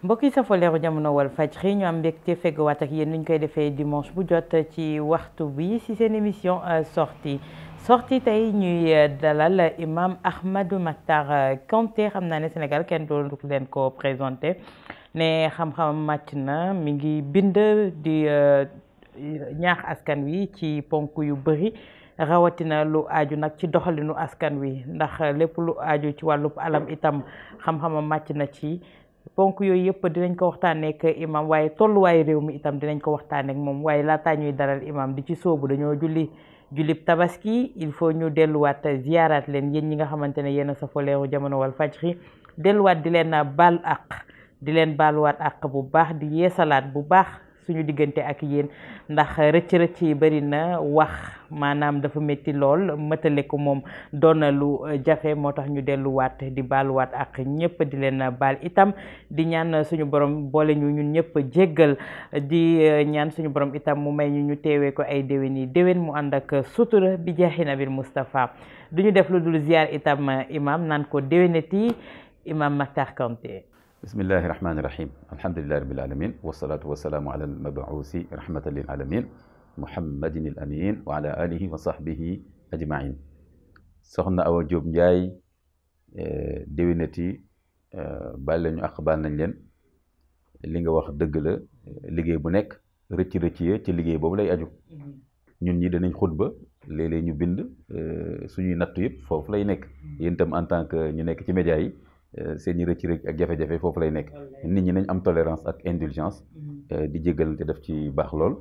mbokk yi safoo leeru jamono Walfadjri ñu am mbégte feggowaat ak yéen ni ñu koy defee dimanche bu jot ci waxtu bi ci seen émission sortie tey ñuy dalal imam Ahmadou Mactar Kanté. xam naa ne Sénégal kenn doon leen ko présenté ne xam-xamam màcc na mi ngi bind di ñaax askan wi ci ponk yu bëri rawatina lu aju nag ci doxalinu askan wi ndax lépp lu aju ci wàllub alam itam xam-xamam màcc na ci ponk yooyu yëpp dinañ ko waxtaanee ak imam waaye tolluwaayu réew mi itam dinañ ko waxtaanee ak moom waaye laataa ñuy dalal imam di ci soobu dañoo julib tabaski il faut ñu delluwaat ziyaaraat leen yéen ñi nga xamante ne yéen a safoo leeru jamono Walfadjri delluwaat di leen baal àq di leen baaluwaat àq bu baax di yeesalaat bu baax suñu diggante ak yéen ndax rëcc-rëcc yi bëri na wax maanaam dafa métti lool mëtale ko moom doon na lu jafe moo tax ñu delluwaat di baaluwaat ak ñëpp di leen baal itam di ñaan suñu borom boole ñu ñun ñëpp jéggal di ñaan suñu borom itam mu may ñu teewee ko ay déwén yi déwén mu ànd ak sutura bi jaahi nabil Moustapha du ñu def lu dul ziar itam imam naan ko déwénati imam Mactar Kanté. bismillahi rahmani rahim alhamdulillahi rabbil alamin wassalatu wassalamu ala almabuusi rahmatan lil alamin muhammadin al amin wa ala alihi wa sahbihi ajmain soxna Awa Diop Ndiaye déwénati baal lañu ak baal nañ leen li nga wax dëgg la liggéey bu nekk rëcc ya ci liggéey boobu lay aju ñun ñi danañ xutba léeg-léeg ñu bind suñuy nattu yëpp foofu lay nekk yéen itam en tant que ñu nekk ci média yi seen ñi rëcc ak jafe-jafe foofu lay nekk nit ñi nañ am tolérance ak indulgence di jéggalante def ci baax lool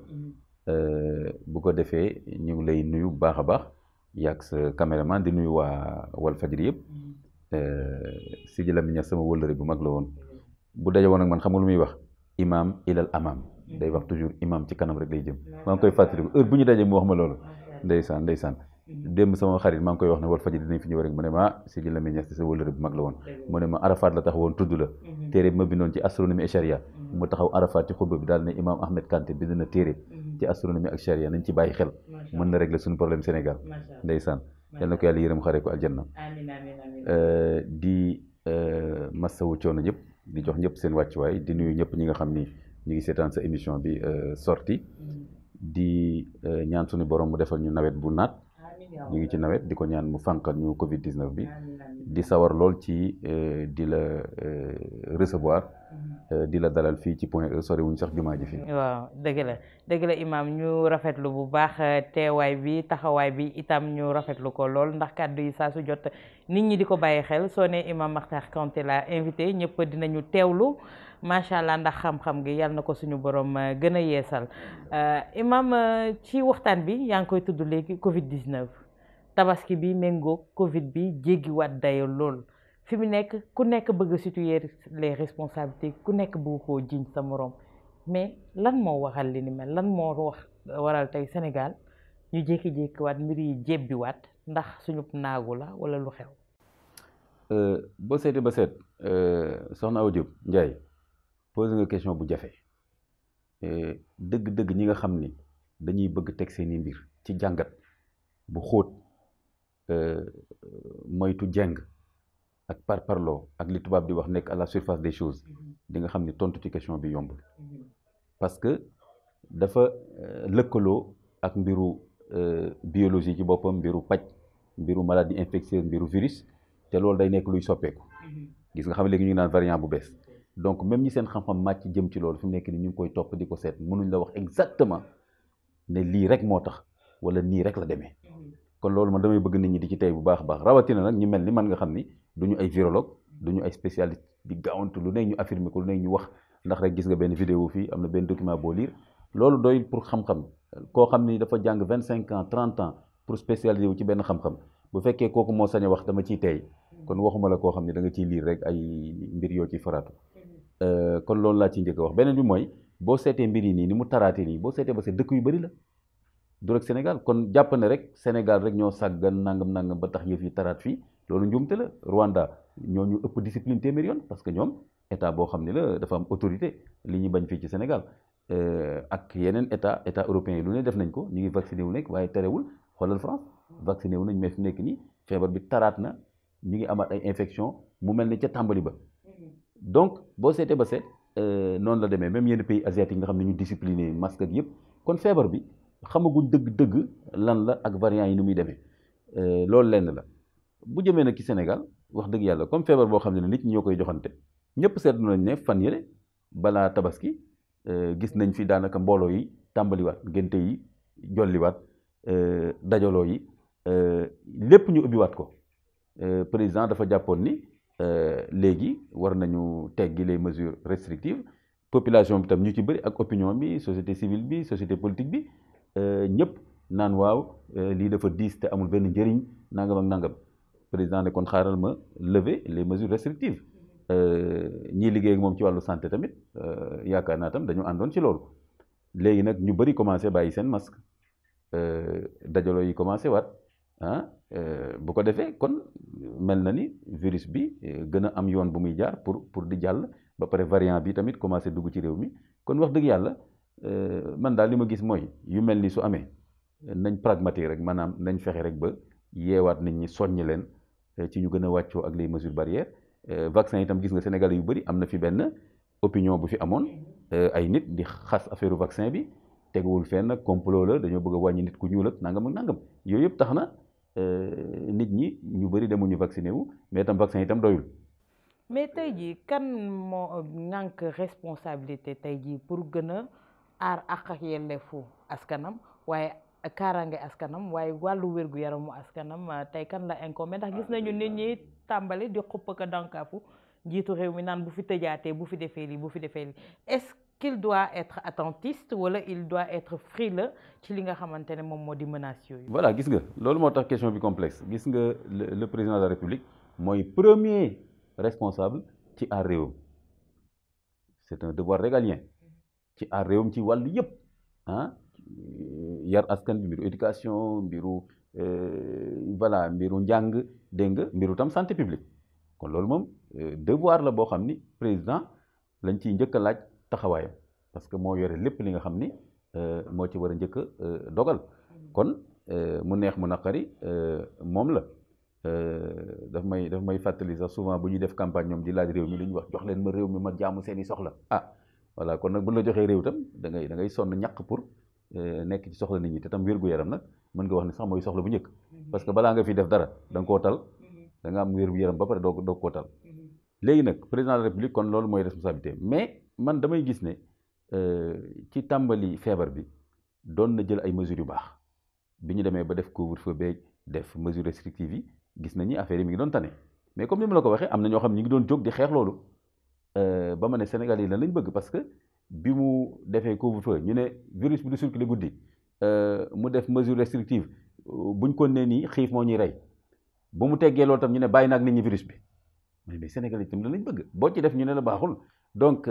bu ko defee ñu ngi lay nuyu bu baax a baax yàgg sa caméraman di nuyu waa Walfadjri yëpp Sidi Lamine sama wëllëre bu mag la woon bu daje woon ak man xam nga lu muy wax imam ilal amam day wax toujours imam ci kanam rek lay jëm maa ngi koy fàttaliku heure bu ñu dajee mu wax ma loolu ndeysaan démb sama xarit maa ngi koy wax ne Walfadjri dinañ fi ñëw rek mu ne ma Sidi Lamine Niass sa wëllëre bu mag la woon mu ne ma Arafat la tax woon tudd la téere bi ma bindoon ci astronomie et charia mu taxaw Arafat ci xutba bi daal ne imam Ahmed Kanté bind na téere ci astronomie ak charia nañ ci bàyyi xel mën na régler suñu problème Sénégal ndeysaan yal na ko yàlla yërëm xare ko aljanna di massawu coono ñëpp di jox ñëpp seen wàccuwaay di nuyu ñëpp ñi nga xam ni ñu ngi seetaan sa émission bi sortie di ñaan suñu borom mu defal ñu nawet bu naat ñu ngi ci nawet di ko ñaan mu fànqal ñu Covid 19 bi di sawar lool ci di la recevoir di la dalal fii ci Point E sori wuñ sax jumaa ji fii. waaw dëgg la imam ñu rafetlu bu baax teewaay bi taxawaay bi itam ñu rafetlu ko lool ndax kàddu yi saa su jot nit ñi di ko bàyyi xel soo ne imam Mactar Kanté la invité ñëpp dinañu teewlu macha allah ndax xam-xam gi yàlla na ko suñu borom gën a yeesal imam ci waxtaan bi yaa ngi koy tudd léegi Covid 19 tabaski bi méngóog Covid bi jéggiwaat dayo lool fi mu nekk ku nekk bëgg a situer les responsabilités ku nekk bëgg koo jiñ sa morom mais lan moo waxal li ni mel lan moo waral tey Sénégal ñu jékki-jékkiwaat mbir yi jébbiwaat ndax suñu naagu la wala lu xew. boo seetee ba seet soxna Awa Diop Ndiaye posé nga question bu jafe dëgg-dëgg ñi nga xam ni dañuy bëgg teg seeni mbir ci jàngat bu xóot moytu jeng ak parparloo ak li tubaab di wax nekk à la surface des choses di nga xam ni tontu ci question bi yombul parce que dafa lëkkaloo ak mbiru biologie ci boppam mbiru paj mbiru maladie infectieuse mbiru virus te loolu day nekk luy soppeeku gis nga xam ne léegi ñu ngi naan variant bu bees donc même ñi seen xam-xam màcc jëm ci loolu fi mu nekk ni ñu ngi koy topp di ko seet mënuñ la wax exactement ne lii rek moo tax wala nii rek la demee kon loolu man damay bëgg nit ñi di ci tey bu baax a baax rawatina nag ñu mel ni man nga xam ni duñu ay virologue duñu ay spécialiste di gaawantu lu nekk ñu affirmer ko lu nekk ñu wax ndax rek gis nga benn vidéo fii am na benn document boo lire loolu doy pour xam-xam koo xam ni dafa jàng 25 ans 30 ans pour spécialisé wu ci benn xam-xam bu fekkee kooku moo sañ a wax dama ciy tey kon waxuma la koo xam ni da nga ciy lire rek ay mbir yoo ciy faraatu kon loolu laa ciy njëkk a wax beneen bi mooy boo seetee mbir yi nii ni mu taraatee nii boo seetee ba seet dëkk yu bëri la du rek Sénégal kon jàpp ne rek Sénégal rek ñoo sàggan nangam ba tax yëf yi taraat fii loolu njuumte la Rwanda ñoo ñu ëpp discipline téeméer yoon parce que ñoom état boo xam ne la dafa am autorité li ñu bañ fii ci Sénégal ak yeneen état européen yi lu ne def nañ ko ñu ngi vacciné wu nekk waaye terewul xoolal France vacciné wu nañ mais fi nekk nii feebar bi taraat na ñu ngi amaat ay infection mu mel ni ca tàmbali ba donc boo seetee ba seet noonu la demee même yenn pays asiatiques nga xam ne ñu discipliné masque ak yëpp kon feebar bi xamaguñ dëgg-dëgg lan la ak variant yi ni muy demee loolu lenn la bu jëmee nag ci Sénégal wax dëgg yàlla comme feebar boo xam ne nit ñi ñoo koy joxante ñëpp seetlu nañ ne fan yële balaa tabaski gis nañ fi daanaka mbooloo yi tàmbaliwaat ngénte yi jolliwaat dajaloo yi lépp ñu ubbiwaat ko président dafa jàppoon ni léegi war nañu teggi les mesures restrictives population bi tam ñu ci bëri ak opinion bi société civile bi société politique bi ñëpp naan waaw lii dafa diis te amul benn njëriñ nangam ak nangam président ne kon xaaral ma lever les mesures restrictives ñii liggéey ak moom ci wàllu santé tamit yaakaar naa tam dañu àndoon ci loolu léegi nag ñu bëri commencé bàyyi seen masque dajaloo yi commencé waat bu ko defee kon mel na ni virus bi gën a am yoon bu muy jaar pour di jàll ba pare variant bi tamit commencé dugg ci réew mi kon wax dëgg yàlla man daal li ma gis mooy yu mel ni su amee nañ pragmatique rek maanaam nañ fexe rek ba yeewaat nit ñi soññ leen ci ñu gën a wàccoo ak les mesures barrières vaccin itam gis nga Sénégalais yu bëri am na fi benn opinion bu fi amoon ay nit di xas affaire vaccin bi teguwul fenn complot la dañoo bëgg a wàññi nit ku ñuul ak nangam ak nangam yooyu yëpp tax na nit ñi ñu bëri demuñu vacciné wu mais itam vaccin itam doyul. mais tey jii kan moo ñànk responsabilité tey jii pour gën a aar àq ak yelleefu askanam waaye kaaraange askanam waaye wàllu wér-gu-yaramu askanam tey kan la incombé ndax gis nañu nit ñi tàmbali di xupp ak dànkaafu njiitu réew mi naan bu fi tëjaatee bu fi defee lii bu fi defee lii est-ce qu'il doit être attentiste wala il doit être frileux ci li nga xamante ne moom moo di menaces yooyu. voilà gis nga loolu moo tax question bi complexe gis nga le président de la République mooy premier responsable ci aar réewam c'est un devoir régalien ci aar réewam ci wàllu yëpp yar askan bi mbiru éducation mbiru voilà mbiru njàng dégg nga mbiru tam santé publique kon loolu moom devoir la boo xam ni président lañ ciy njëkk a laaj taxawaayam parce que moo yore lépp li nga xam ni moo ci war a njëkk a dogal kon mu neex mu naqari moom la daf may fàttali sax souvent bu ñuy def campagne ñoom di laaj réew mi li ñuy wax jox leen ma réew mi ma jaamu seeni soxla voilà kon nag bu la joxee réew tam da ngay sonn ñàkk pour nekk ci soxla nit ñi te tam wér-gu-yaram nag mën nga wax ni sax mooy soxla bu njëkk parce que balaa nga fi def dara da nga koo tal da nga am wér-gu-yaram ba pare doo koo tal léegi nag président de la république kon loolu mooy responsabilité mais man damay gis ne ci tàmbali feebar bi doon na jël ay mesures yu baax bi ñu demee ba def couvre-feu beeg def mesures restrictives yi gis nañu affaire yi mi ngi doon tane mais comme ni ma la ko waxee am na ñoo xam ne ñu ngi doon jóg di xeex loolu ba ma ne Sénégal yi lan lañ bëgg parce que bi mu defee couvre-feu ñu ne virus bi du circuler guddi mu def mesure restrictive buñ ko nee nii xiif moo ñuy rey bu mu teggee loolu tam ñu ne bàyyi naag nit ñi virus bi mais Sénégal yi tam lan lañ bëgg boo ci def ñu ne la baaxul donc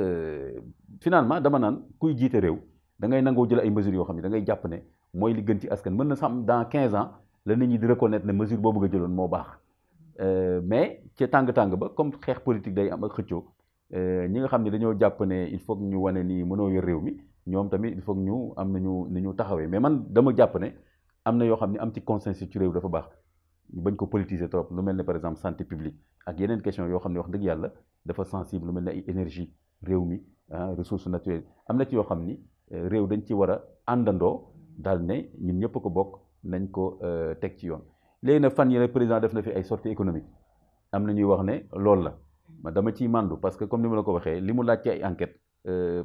finalement dama naan kuy jiite réew da ngay nangoo jël ay mesures yoo xam ne da ngay jàpp ne mooy li gën ci askan mën na sam dans 15 ans la nit ñi di reconnaître ne mesure boobu nga jëloon moo baax mais ca tàng-tàng ba comme xeex politique day am ak xëccoo ñi nga xam ne dañoo jàpp ne il faut que ñu wane ni mënoo yor réew mi ñoom tamit il faut que ñu am nañu ni ñu taxawee mais man dama jàpp ne am na yoo xam ne am ci consensus ci réew dafa baax ñu bañ ko politiser trop lu mel ne par exemple santé publique ak yeneen question yoo xam ne wax dëgg yàlla dafa sensible lu mel ne ay énergie réew mi ressources naturelles am na ci yoo xam ni réew dañ ci war a àndandoo daal ne ñun ñëpp ko bokk nañ ko teg ci yoon léegi nag fan yii président def na fi ay sorties économiques am na ñuy wax ne loolu la ma dama ciy màndu parce que comme ni ma la ko waxee li mu laaj ci ay enquête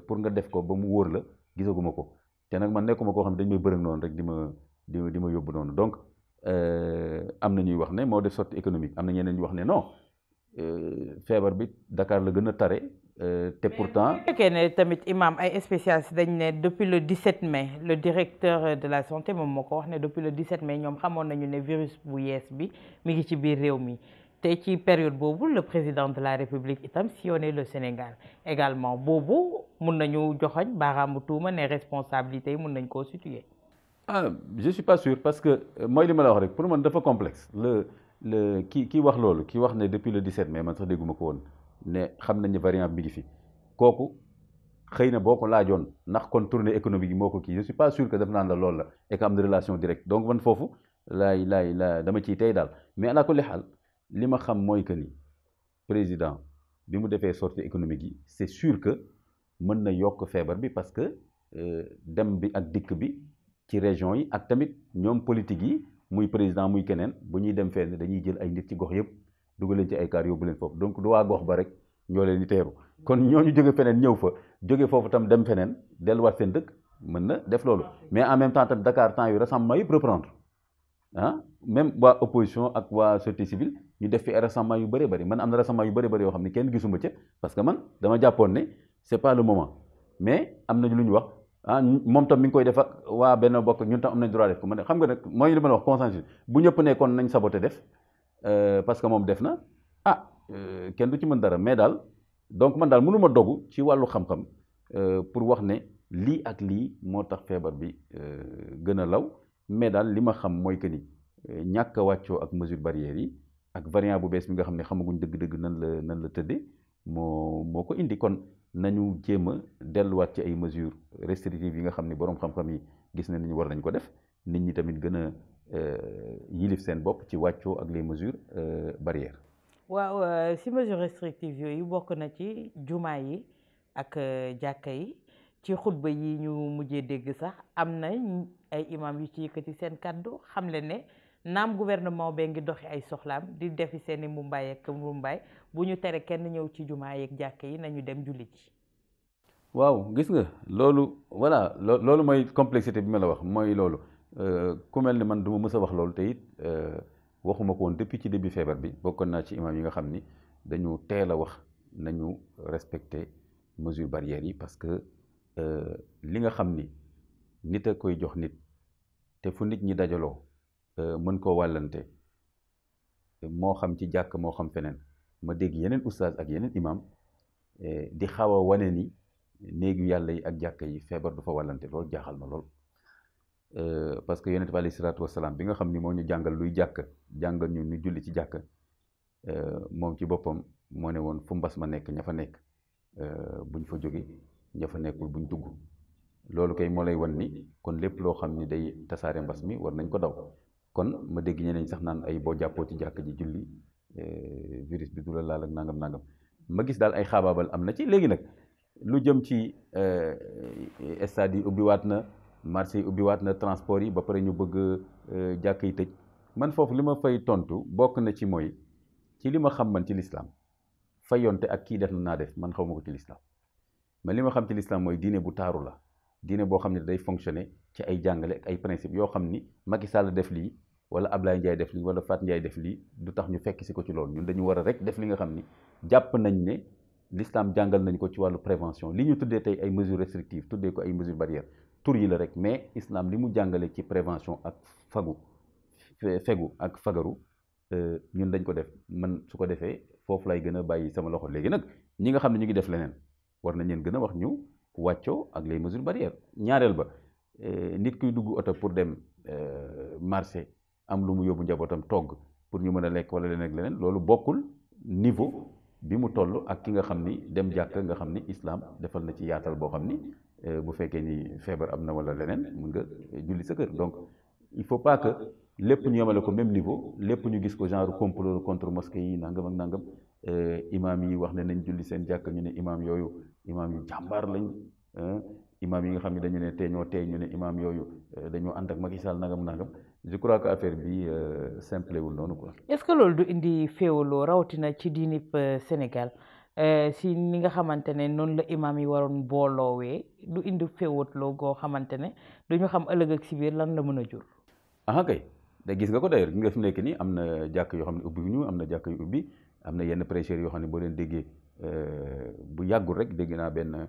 pour nga def ko ba mu wóor la gisaguma ko te nag man nekkuma koo xam ne dañ may bërëg noonu rek di ma yóbbu noonu donc am na ñuy wax ne moo def sortie économique am na ñeneen ñu wax ne non feebar bi Dakar la gën a tare te pourtant. bu fekkee ne tamit imam ay spécialistes dañ ne depuis le 17 mai le directeur de la santé moom moo ko wax ne depuis le 17 mai ñoom xamoon nañu ne virus bu yees bi mi ngi ci biir réew mi te ci période boobu le président de la République itam sillonné le Sénégal également boobu mun nañu joxoñ baaraamu tuuma ne responsabilité yi mun nañ koo situer. Je suis pas sûr parce que mooy li ma la wax rek pour man dafa complexe kii wax loolu kii wax ne depuis le 17 mai man sax dégguma ko woon ne xam nañ ne variant bi mi ngi fi kooku xëy na boo ko laajoon ndax kon tournée économique yi moo ko kii je suis pas sûr que def naan la loolu la et que am na relation directe donc man foofu la dama ciy tey daal mais ala kulli xaal li ma xam mooy que ni président bi mu defee sortie économique yi c'est sûr que mën na yokk feebar bi parce que dem bi ak dikk bi ci région yi ak tamit ñoom politique yi muy président muy keneen bu ñuy dem fenn dañuy jël ay nit ci gox yëpp dugal leen ci ay kaar yóbbu leen foofu donc du waa gox ba rek ñoo leen di teeru kon ñooñu jóge feneen ñëw fa jóge foofu tam dem feneen delluwaat seen dëkk mën na def loolu mais en même temps tamit Dakar temps yu rassemblement yëpp reprendre ah même waa opposition ak waa société civile ñu def fi ay rassemblement yu bëree bëri man am na rassemblement yu bëri bëri yoo xam ne kenn gisuma ca parce que man dama jàppoon ne c'est pas le moment mais am nañu lu ñu wax moom tam mi ngi koy def ak waa benn bokk ñun tam am nañ droit def ko man xam nga nag mooy li ma la wax consensus bu ñëpp nekkoon nañ saboté def parce que moom def na kenn du ci mën dara mais daal donc man daal mënuma dogu ci wàllu xam-xam pour wax ne lii ak lii moo tax feebar bi gën a law mais daal li ma xam mooy que ni ñàkk a wàccoo ak mesure barrières yi ak variant bu bees bi nga xam ne xamaguñ dëgg-dëgg nan la tëddee moo ko indi kon nañu jéem a delluwaat ci ay mesures restrictives yi nga xam ne boroom xam-xam yi gis nañ ni war nañ ko def nit ñi tamit gën a yilif seen bopp ci wàccoo ak les mesures barrières. waaw si mesures restrictives yooyu bokk na ci jumaa yi ak jàkka yi ci xutba yi ñu mujjee dégg sax am na ay imam yu ci yëkkati seen kàddu xam le ne naam gouvernement bee ngi doxi ay soxlaam di defi seeni mumbaay ak mumbaay bu ñu tere kenn ñëw ci jumaa yeeg jàkka yi nañu dem julli ci. waaw gis nga loolu voilà loolu mooy complexité bi ma la wax mooy loolu ku mel ni man du ma mës a wax loolu te it waxuma ko woon depuis ci début feebar bi bokkoon naa ci imam yi nga xam ni dañu teel a wax nañu respecter mesures barrières yi parce que li nga xam ni nit a koy jox nit te fu nit ñi dajaloo mën koo wàllante moo xam ci jàkk moo xam feneen ma dégg yeneen oustaz ak yeneen imam di xaw a wane ni néegu yàlla yi ak jàkk yi feebar du fa wàllante loolu jaaxal ma lool parce que yonent bi alayhi salaatu wasalaam bi nga xam ni moo ñu jàngal luy jàkk jàngal ñu ñu julli ci jàkk moom ci boppam moo ne woon fu mbas ma nekk ña fa nekk buñ fa jóge ña fa nekkul buñ dugg loolu kay moo lay wan ni kon lépp loo xam ni day tasaare mbas mi war nañ ko daw kon ma dégg ñeneen sax naan ay boo jàppoo ci jàkk ji julli virus bi du la laal ak nangam ma gis daal ay xaabaabal am na ci léegi nag lu jëm ci stade yi ubbiwaat na marché yi ubbiwaat na transport yi ba pare ñu bëgg jàkk yi tëj man foofu li ma fay tontu bokk na ci mooy ci li ma xam man ci lislaam fayonte ak kii def na naa def man xaw ma ko ci lislaam mais li ma xam ci lislaam mooy diine bu taaru la diine boo xam ne day fonctionner ci ay jàngale ak ay principe yoo xam ni Macky Sall def lii wala Ablaye Ndiaye def lii wala Fat Ndiaye def lii du tax ñu fekk si ko ci loolu ñun dañu war a rek def li nga xam ni jàpp nañ ne l'islam jàngal nañ ko ci wàllu prévention li ñu tuddee tey ay mesures restrictives tuddee ko ay mesures barrières tur yi la rek mais islam li mu jàngale ci prévention ak fegu ak fagaru ñun dañ ko def man su ko defee foofu lay gën a bàyyi sama loxo léegi nag ñi nga xam ne ñu ngi def leneen war nañ leen gën a wax ñu wàccoo ak les mesures barrières ñaareel ba nit kuy dugg oto pour dem marché am lu mu yóbbu njabootam togg pour ñu mën a lekk wala leneen ak leneen loolu bokkul niveau bi mu toll ak ki nga xam ni dem jàkk nga xam ni islam defal na ci yaatal boo xam ni bu fekkee ni feebar am na wala leneen mun nga julli sa kër donc il faut pas que lépp ñu yemale ko même niveau lépp ñu gis ko genre complot contre mosquée yi nangam ak nangam imam yi wax ne nañ julli seen jàkk ñu ne imam yooyu imam yu jàmbaar lañ imam yi nga xam ne dañu ne teeñoo teey ñu ne imam yooyu dañoo ànd ak Macky Sall nangam je crois que affaire bi simple wul noonu quoi. est-ce que loolu du indi féewaloo rawatina ci diinib Sénégal si ni nga xamante ne noonu la imam yi waroon booloowee du indi féewaloo goo xamante ne duñu xam ëllëg ak si biir lan la mën a jur. ah kay da gis nga ko d'ailleurs nga fi nekk nii am na jàkk yoo xam ne ubbi ñu am na jàkk yu ubbi am na yenn prêcheurs yoo xam ne boo leen déggee bu yàggul rek dégg naa benn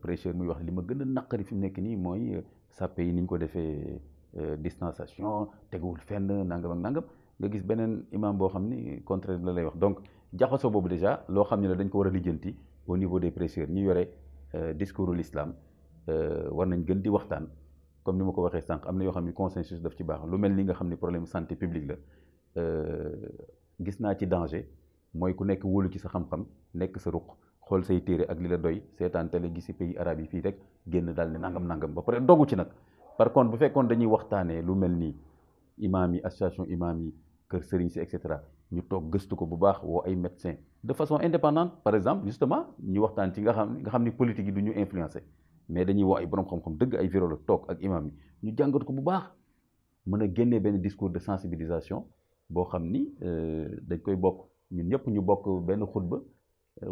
prêcheur muy wax li ma gën a naqari fi mu nekk nii mooy sàppe yi ni ñu ko defee distanciation teguwul fenn nangam ak nangam nga gis beneen imam boo xam ni contraire la lay wax donc jaxasoo boobu déjà loo xam ne la dañ ko war a lijjanti au niveau des prêcheurs ñi yore discours l'islam war nañ gën di waxtaan comme ni ma ko waxee sànq am na yoo xam ni consensus daf ci baax lu mel ni nga xam ni problème santé publique la gis naa ci danger mooy ku nekk wóolu ci sa xam-xam nekk sa ruq xool say téere ak li la doy seetaan télé gis ci pays arabe yi fii rek génn daal ne nangam ba pare dogu ci nag par contre bu fekkoon dañuy waxtaanee lu mel ni imaam yi association imaam yi kër sëriñ si et cetera ñu toog gëstu ko bu baax woo ay médecins de façon indépendante par exemple justement ñu waxtaan ci nga xam ni politique yi du ñu influencer mais dañuy woo ay borom xam-xam dëgg ay virologue toog ak imam yi ñu jàngat ko bu baax mën a génnee benn discours de sensibilisation boo xam ni dañ koy bokk ñun ñëpp ñu bokk benn xutba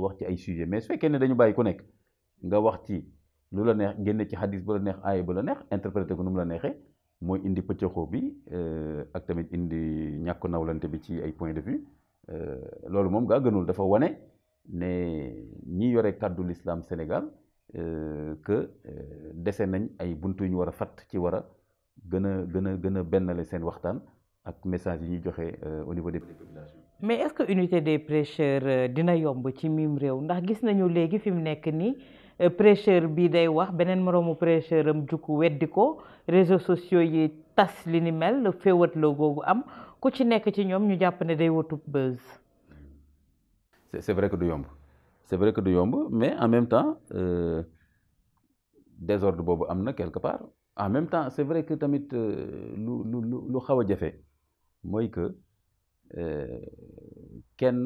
wax ci ay sujets mais su fekkee ne dañu bàyyi ku nekk nga wax ci lu la neex génne ci xadis bu la neex aaya bu la neex interprété ko nu mu la neexee mooy indi pëccëxoo bi ak tamit indi ñàkk nawlante bi ci ay point de vue loolu moom gaa gënul dafa wane ne ñi yore kàddu l'islam Sénégal que dese nañ ay buntu yu ñu war a fatt ci war a gën a bennale seen waxtaan ak message yi ñuy joxe au niveau des populations. mais est-ce que unité des prêcheurs dina yomb ci mim réew ndax gis nañu léegi fi mu nekk nii prêcheur bi day wax beneen moroomu prêcheur am jukku weddi ko réseaux sociaux yi tas li ni mel féewatloo googu am ku ci nekk ci ñoom ñu jàpp ne day wutub buzz. c'est vrai que du yomb c'est vrai que du yomb mais en même temps désordre boobu am na quelque part en même temps c'est vrai que tamit lu xaw a jafe mooy que kenn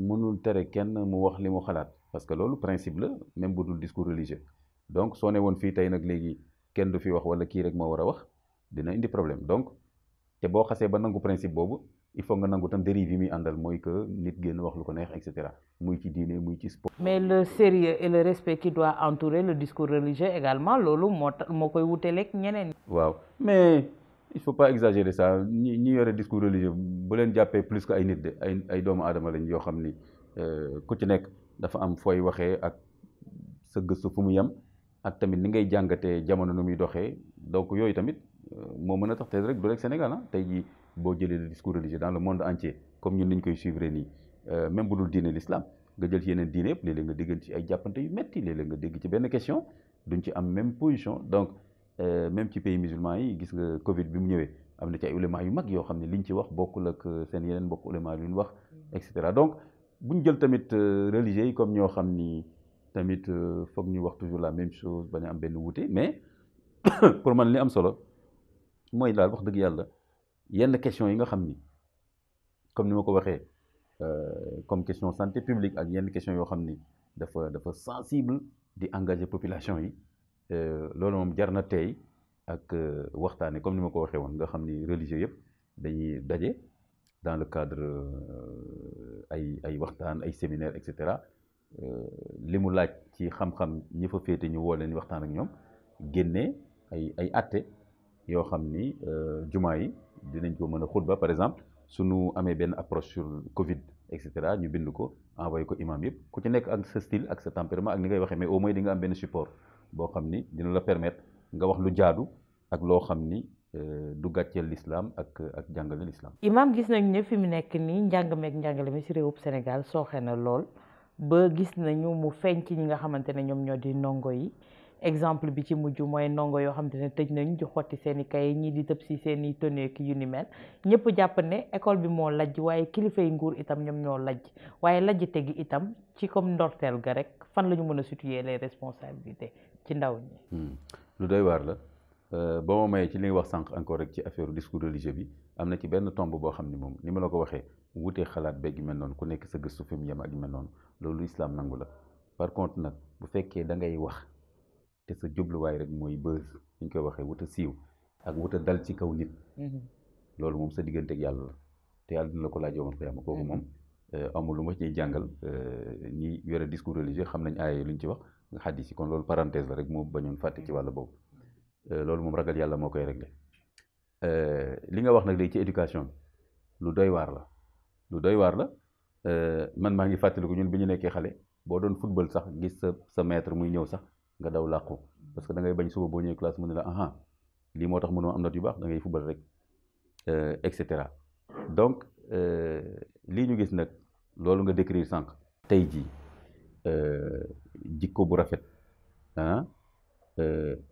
mënul tere kenn mu wax li mu xalaat parce que loolu principe la même bu dul discours religieux donc soo ne woon fii tey nag léegi kenn du fi wax wala kii rek moo war a wax dina indi problème donc te boo xasee ba nangu principe boobu il faut nga nangu tam dérive yi muy àndal mooy que nit génn wax lu ko neex et cetera muy ci diine muy ci sport. mais le sérieux et le respect qui doit entourer le discours religieux également loolu moo koy wuteleeg ñeneen. waaw mais il faut pas exagérer ça ñi yore discours religieux bu leen jàppee plus que ay nit de ay doomu aadama lañ yoo xam ni ku ci nekk dafa am fooy waxee ak sa gëstu fu mu yem ak tamit ni ngay jàngatee jamono nu muy doxee donc yooyu tamit moo mën a tax tey rek du rek Sénégal tey jii boo jëlee le discours religieux dans le monde entier comme ñun niñ koy suivre nii même bu dul diine l'islam nga jël ci yeneen diine yëpp léeg-léeg nga déggal ci ay jàppante yu metti léeg-léeg nga dégg ci benn question duñ ci am même position donc même ci pays musulman yi gis nga Covid bi mu ñëwee am na ci ay ulama yu mag yoo xam ne liñ ci wax bokkul ak seen yeneen mbokk ulama lu ñu wax et cetera donc buñ jël tamit religieux yi comme ñoo xam ni tamit foog ñu wax toujours la même chose bañ a am benn wuute mais pour man li am solo mooy daal wax dëgg yàlla yenn question yi nga xam ni comme ni ma ko waxee comme question santé publique ak yenn question yoo xam ni dafa sensible di engager population yi loolu moom jar na tey ak waxtaane comme ni ma ko waxee woon nga xam ni religieux yëpp dañuy daje dans le cadre ay waxtaan ay séminaire et cetera li mu laaj ci xam-xam ñi fa féete ñu woo leen waxtaan ak ñoom génnee ay atte yoo xam ni jumaa yi dinañ ko mën a xutba par exemple suñu amee benn approche sur Covid et cetera ñu bind ko envoyé ko imam yëpp ku ci nekk ak sa style ak sa tempérament ak ni ngay waxee mais au moins di nga am benn support boo xam ni dina la permettre nga wax lu jaadu ak loo xam ni du gàcceel l'islam ak jàngale l'islam. imam gis nañu ne fi mu nekk nii njàng meek njàngale mi ci réewub Sénégal sooxe na lool ba gis nañu mu feeñ ci ñi nga xamante ne ñoom ñoo di ndongo yi. exemple bi ci mujj mooy ndongo yoo xam te ne tëj nañ di xotti seen i kay ñii di tëb si seen i tenue yu ni mel ñëpp jàpp ne école bi moo lajj waaye kilifa yi nguur itam ñoom ñoo lajj waaye lajjte gi itam ci comme ndorteel ga rek fan la ñu mën a situer les responsabilités ci ndaw ñi. lu doy waar la ba ma mayee ci li nga wax sànq encore rek ci affaire discours religieux bi am na ci benn tomb boo xam ni moom ni ma la ko waxee wutee xalaat beeg yu mel noonu ku nekk sa gëstu fi mu yem ak yu mel noonu loolu islam nangu la par contre nag bu fekkee da ngay wax. te sa jubluwaay rek mooy buzz ñu koy waxee wuta siiw ak wuta dal ci kaw nit loolu moom sa diggante ak yàlla la te yàlla dina la ko laaj yowoon xiyama kooku moom amul lu ma ciy jàngal ñi yore discours religieux xam nañ aaye lu ñu ci wax nga xaddis yi kon loolu parenthèse la rek moo bañoon fàtte ci wàll boobu loolu moom ragal yàlla moo koy réglé li nga wax nag léegi ci éducation bi lu doy waar la man maa ngi fàttaliku ñun bi ñu nekkee xale boo doon football sax gis sa maître muy ñëw sax nga daw làqu parce que da ngay bañ suba boo ñëwee classe mu ne la aha lii moo tax mënoo am note yu baax da ngay football rek et cetera donc lii ñu gis nag loolu nga décrire sànq tey jii jikko bu rafet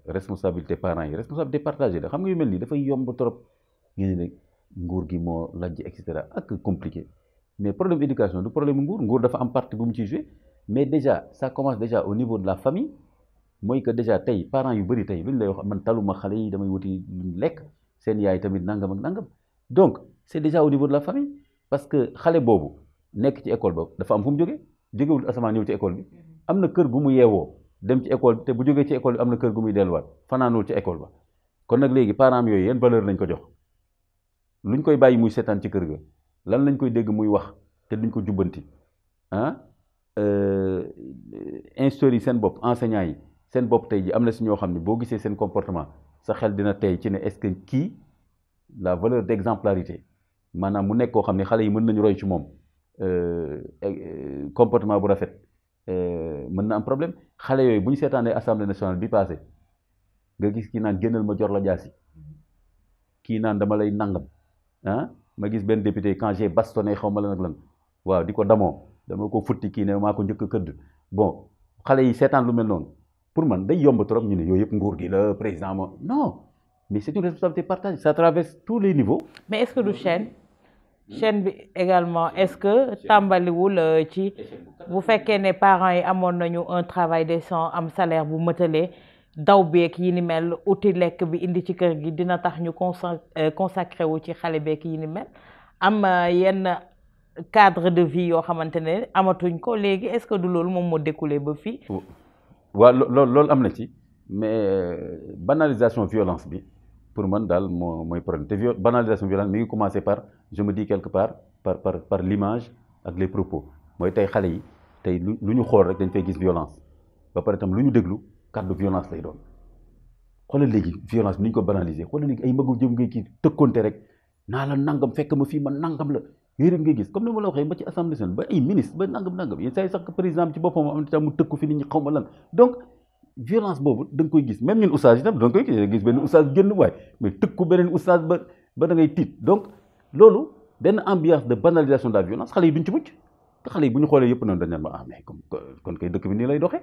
responsabilité parents yi responsabilité partagée la xam nga yu mel nii dafay yomb trop ngeen ne nguur gi moo lajj et cetera ak compliqué mais problème éducation du problème nguur dafa am partie bu mu ciy joué mais déjà ça commence déjà au niveau de la famille mooy que déjà tey parents yu bëri tey lu ñu lay wax man taluma xale yi damay wuti luñ lekk seen yaay tamit nangam ak nangam donc c'est déjà au niveau de la famille parce que xale boobu nekk ci école ba dafa am fu mu jógewul asamaan ñëw ci école bi am na kër gu mu yeewoo dem ci école bi te bu jógee ci école bi am na kër gu muy delluwaat fanaanul ci école ba kon nag léegi parents yooyu yan valeur lañ ko jox luñ koy bàyyi muy seetaan ci kër ga lan lañ koy dégg muy wax te duñ ko jubbanti ah insteurs yi seen bopp enseignants yi seen bopp tey ji am na si ñoo xam ne boo gisee seen comportement sa xel dina tey ci ne est-ce que kii la valeur d'exemplarité maanaam mu nekk koo xam ne xale yi mën nañu roy ci moom comportement bu rafet mën na am problème xale yooyu bu ñu seetaanee assemblée nationale bi passé nga gis kii naan génnal ma jor la jaasi kii naan dama lay nangam ah ma gis benn député quand j'ai bastonné xaw ma la nag lan waaw di ko damoo dama ko futti kii ne maa ko njëkk a këdd bon xale yi seetaan lu mel noonu pour man day yomb trop ñu ne yooyu yëpp nguur gi la président ma non mais c'est une responsabilité partagée ça traverse tous les niveaux. mais est-ce que du chaîne bi également est-ce que tàmbaliwul ci bu fekkee ne parents yi amoon nañu un travail décent am salaire bu mëtalee daw beek yi ni mel uti lekk bi indi ci kër gi dina tax ñu consacré wu ci xale beek yi ni mel am yenn cadre de vie yoo xamante ne amatuñ ko léegi est-ce que du loolu moom moo découlé ba fii. waaw loolu am na ci mais banalisation violence bi pour man daal mooy problème te banalisation violence mi ngi commencé par je me dis quelque part par l'image ak les propos mooy tey xale yi tey lu ñu xool rek dañ fay gis violence ba pare tam lu ñu déglu kàddu violence lay doon xoolal léegi violence bi ni ñu ko banaliser xoolal léegi ay magum jëm ngay kii tëkkonte rek naa la nangam fekk ma fii man nangam la yooyu rek ngay gis comme ni ma la waxee ba ci assemblée nationale ba ay ministre ba nangam yéen saa yi sax président ci boppam am na mu tëkku fi nit ñi xaw ma lan donc violence boobu da nga koy gis même ñun oustaz itam da nga koy gis benn oustaz génn waay mais tëkku beneen oustaz ba da ngay tiit donc loolu benn ambiance de banalisation de la violence xale yi duñ ci mucc te xale yi bu ñu xoolee yëpp noonu dañ naan ma mais kon kay dëkk bi nii lay doxee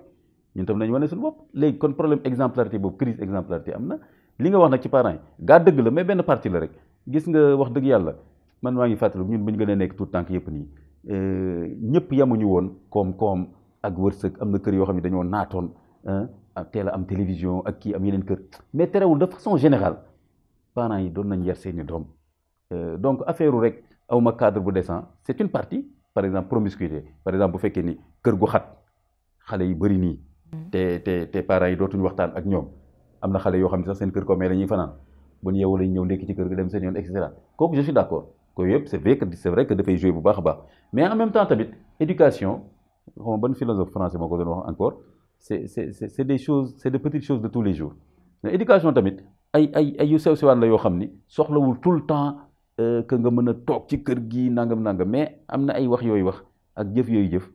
ñun tam nañu wane suñu bopp léegi kon problème exemplarité boobu crise exemplarité am na li nga wax nag ci parents yi gaa dëgg la mais benn partie la rek gis nga wax dëgg yàlla man maa ngi fàttaliku ñun bu ñu gën a nekk tout tànk yëpp nii ñëpp yamuñu woon koom-koom ak wërsëg am na kër yoo xam ne dañoo naatoon teel a am télévision ak kii am yeneen kër mais terewul de façon générale parents yi doon nañ yar seeni doom donc affaire rek awma cadre bu décent c'est une partie par exemple promiscuité par exemple bu fekkee ni kër gu xat xale yi bëri nii te parents yi dootuñu waxtaan ak ñoom am na xale yoo xam ne sax seen kër ko mais dañuy fanaan bu ñu yeewoo lañu ñëw ndekki ci kër ga dem seen yoon et cetera kooku je suis d'accord kooku yëpp c'est vrai que dafay jouer bu baax a baax mais en même temps tamit éducation xam nga ban philosophe français moo ko doon wax encore c'est des choses c'est des petites choses de tous les jours mais éducation tamit ay yu sew sewaan la yoo xam ni soxlawul tout le temps que nga mën a toog ci kër gi nangam mais am na ay wax yooyu wax ak jëf yooyu jëf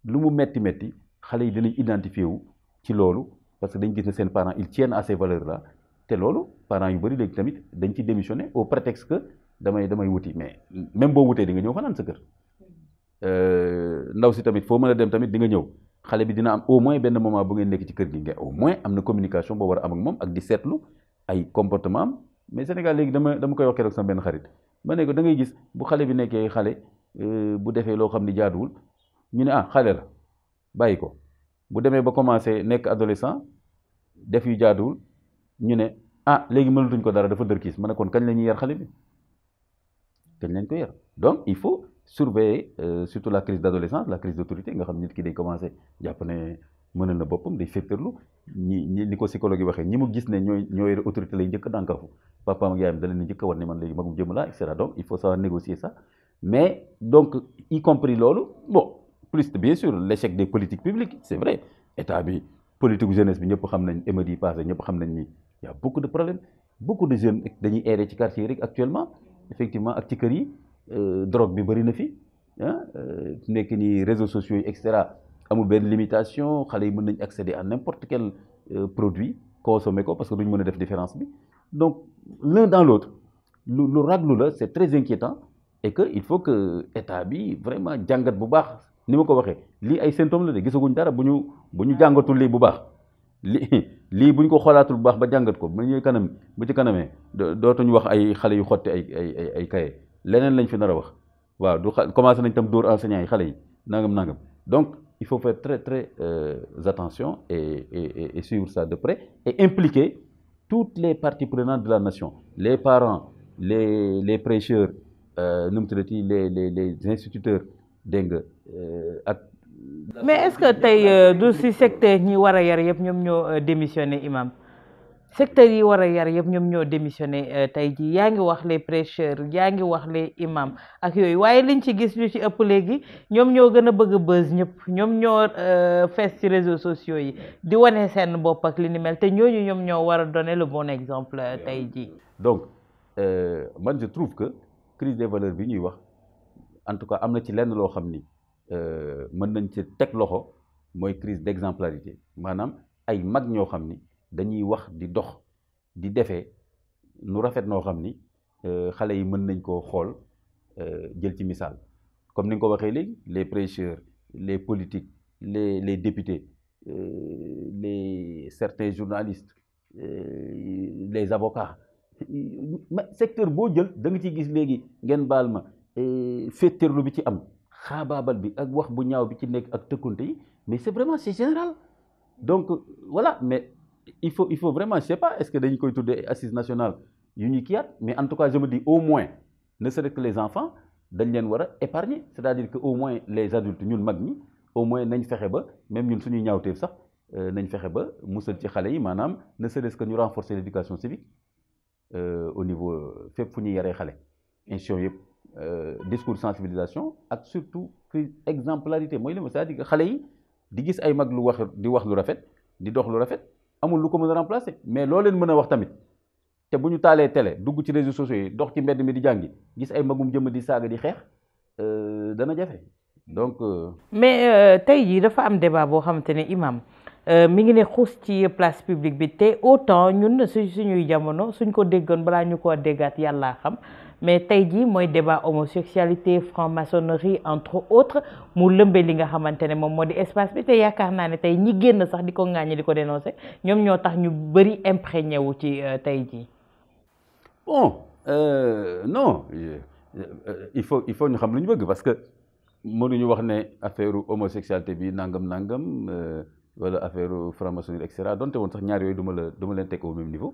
lu mu metti xale yi dinañ identifier wu ci loolu parce que dañ gis ne seen parents ils tiennent à ces valeurs là te loolu parents yu bëri léegi tamit dañ ci démissionner au prétexte que damay wuti mais même boo wutee di nga ñëw fanaan sa kër ndaw si tamit foo mën a dem tamit di nga ñëw xale bi dina am au moins benn moment bu ngeen nekk ci kër gi nga au moins am na communication boo war a am ak moom ak di seetlu ay comportement am mais Sénégal léegi dama koy wax keroog sama benn xarit ma ne ko da ngay gis bu xale bi nekkee xale bu defee loo xam ni jaaduwul ñu ne xale la bàyyi ko bu demee ba commencé nekk adolescent def yu jaaduwul ñu ne léegi mënatuñ ko dara dafa dërkiis ma ne kon kañ la ñuy yar xale bi kañ lañ ko yar donc il faut surveiller surtout la crise d'adolescence la crise d'autorité nga xam nit ki day commencé jàpp ne mënal na boppam day féttarlu ni ko psychologue yi waxee ñi mu gis ne ñooy autorité lay njëkk a dànkafu papaam ak yaayam da leen di njëkk a war ne man léegi magum jëm laa et cetera donc il faut savoir négocier ça mais donc y compris loolu bon plus bien sûr l'échec des politiques publiques c'est vrai état bi politique jeunesse bi ñëpp xam nañ émeutes yi passé ñëpp xam nañ ni y a beaucoup de problèmes beaucoup de jeunes dañuy errer ci quartier yi rek actuellement effectivement ak ci kër yi drogue bi bëri na fi nekk ni réseaux sociaux yi et cetera amul benn limitation xale yi mën nañ accéder à n'importe quel produit consommer ko parce que duñ mën a def différence bi donc l'un dans l'autre lu raglu la c'est très inquiétant et que il faut que état bi vraiment jàngat bu baax ni ma ko waxee lii ay symptômes la de gisaguñ dara bu ñu jàngatul lii bu baax lii bu ñu ko xoolaatul bu baax ba jàngat ko bu ñuy bu ci kanamee dootuñu wax ay xale yu xotti ay kaye leneen lañ fi nar a wax waaw commencé nañ tam dóor enseignants yi xale yi nangam donc il faut faire très très attention et suivre ça de près et impliquer toutes les parties prenantes de la nation les parents les prêcheurs nu mu tuddati les instituteurs dégg nga ak. mais est-ce que tey du si secteur ñi war a yar yëpp ñoom ñoo démissionné imam secteur yi war a yar yëpp ñoom ñoo démissionné tey jii yaa ngi wax les prêcheurs yaa ngi wax les imams ak yooyu waaye liñ ci gis lu ci ëpp léegi ñoom ñoo gën a bëgg buzz ñëpp ñoom ñoo fees ci réseaux sociaux yi di wane seen bopp ak li ni mel te ñooñu ñoom ñoo war a donner le bon exemple tey jii. donc man je trouve que crise des valeurs bi ñuy wax en tout cas am na ci lenn loo xam ni mën nañ ci teg loxo mooy crise d'exemplarité maanaam ay mag ñoo xam ni dañuy wax di dox di defee nu rafet noo xam ni xale yi mën nañ koo xool jël ci misaal comme ni nga ko waxee léegi les prêcheurs les politiques les députés les certains journalistes les avocats secteur boo jël da nga ciy gis léegi ngeen baal ma féeteerlu bi ci am xaabaabal bi ak wax bu ñaaw bi ci nekk ak tëkkunte yi mais c'est général donc voilà mais il faut vraiment je sais pas est-ce que dañu koy tuddee assise nationale yu ñuy kiyaat mais en tout cas je me dis au moins ne serait-ce que les enfants dañ leen war a épargner c'est-à-dire que au moins les adultes ñun mag ñi au moins nañ fexe ba même ñun suñuy ñaawteef sax nañ fexe ba musal ci xale yi maanaam ne serait-ce que ñu renforcer l'éducation civique au niveau fépp fu ñuy yaree xale institution yëpp discours sensibilisation ak surtout exemplarité mooy li ma c'est-à-dire que xale yi di gis ay mag lu wax di wax lu rafet di dox lu rafet amul lu ko mën a remplacer mais loo leen mën a wax tamit te bu ñu taalee télé dugg ci réseaux sociaux yi dox ci mbedd mi di jàngi gis ay magum jëmm di saaga di xeex dana jafe donc. mais tey jii dafa am débat boo xamante ne imam mi ngi ne xuus ci place publique bi te autant ñun suñuy jamono suñ ko déggoon balaa ñu koo déggaat yàllaa xam mais tey jii mooy débat homosexualité franc-maçonnerie entre autres mu lëmbee li nga xamante ne moom moo di espace bi te yaakaar naa ne tey ñi génn sax di ko ŋàññi di ko dénoncer ñoom ñoo tax ñu bëri imprégné wu ci tey jii. bon non il faut ñu xam lu ñu bëgg parce que mënuñu wax ne affaire homosexualité bi nangam wala affaire franc-maçonnerie et cetera donte woon sax ñaar yooyu du ma leen teg au même niveau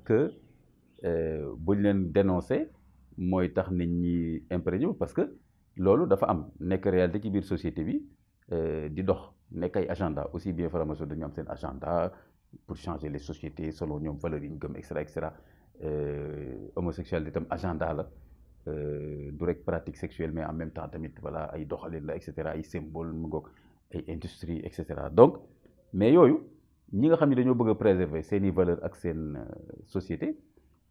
que buñ leen dénoncer mooy tax nit ñi imprégné parce que loolu dafa am nekk réalité ci biir société bi di dox nekk ay agenda aussi bien franc-maçon dañu am seen agenda pour changer les sociétés selon ñoom valeurs yi ñu gëm et cetera homosexualité itam agenda la du rek pratique sexuelle mais en même temps tamit voilà ay doxalin la et cetera ay symbole mu ngoog ay industrie et cetera donc mais yooyu ñi nga xam ne dañoo bëgg a préserver seeni valeurs ak seen société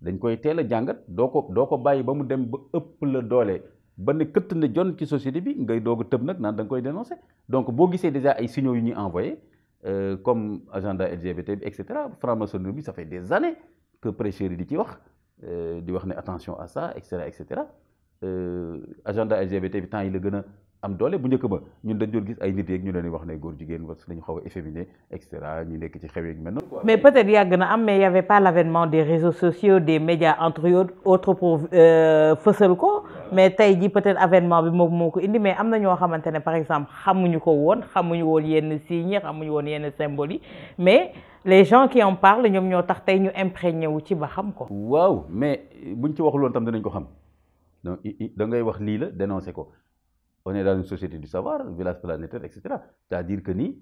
dañ koy teel a jàngat doo ko bàyyi ba mu dem ba ëpp la doole ba ne këtt na jon ci société bi ngay doog a tëb nag naan da nga koy dénoncer donc boo gisee déjà ay signaux yu ñuy envoyé comme agenda LGBT bi et cetera franc-maçonnerie bi ça fait des années que prêcheurs yi di ci wax ne attention à ça et cetera agenda LGBT bi temps yi la gën a am doole bu njëkk ba ñun dañ doon gis ay nit yeeg ñu leen di wax ne góor jigéen parce que dañu xaw a efféminé et cetera ñu nekk ci xew yeeg mel noonu quoi. mais peut-être yàgg na am mais il y avait pas l'avènement des réseaux sociaux des médias entre autres pour fësal ko mais tey jii peut-être avènement bi moom moo ko indi mais am na ñoo xamante ne par exemple xamuñu woon yenn signes yi xamuñu woon yenn symboles yi mais les gens qui en parlent ñoom ñoo tax tey ñu imprégné wu ci ba xam ko. waaw mais buñ ci waxul woon tam dinañ ko xam donc da ngay wax lii la dénoncer ko. On est dans une société du savoir, village planétaire, etc. C'est-à-dire que ni,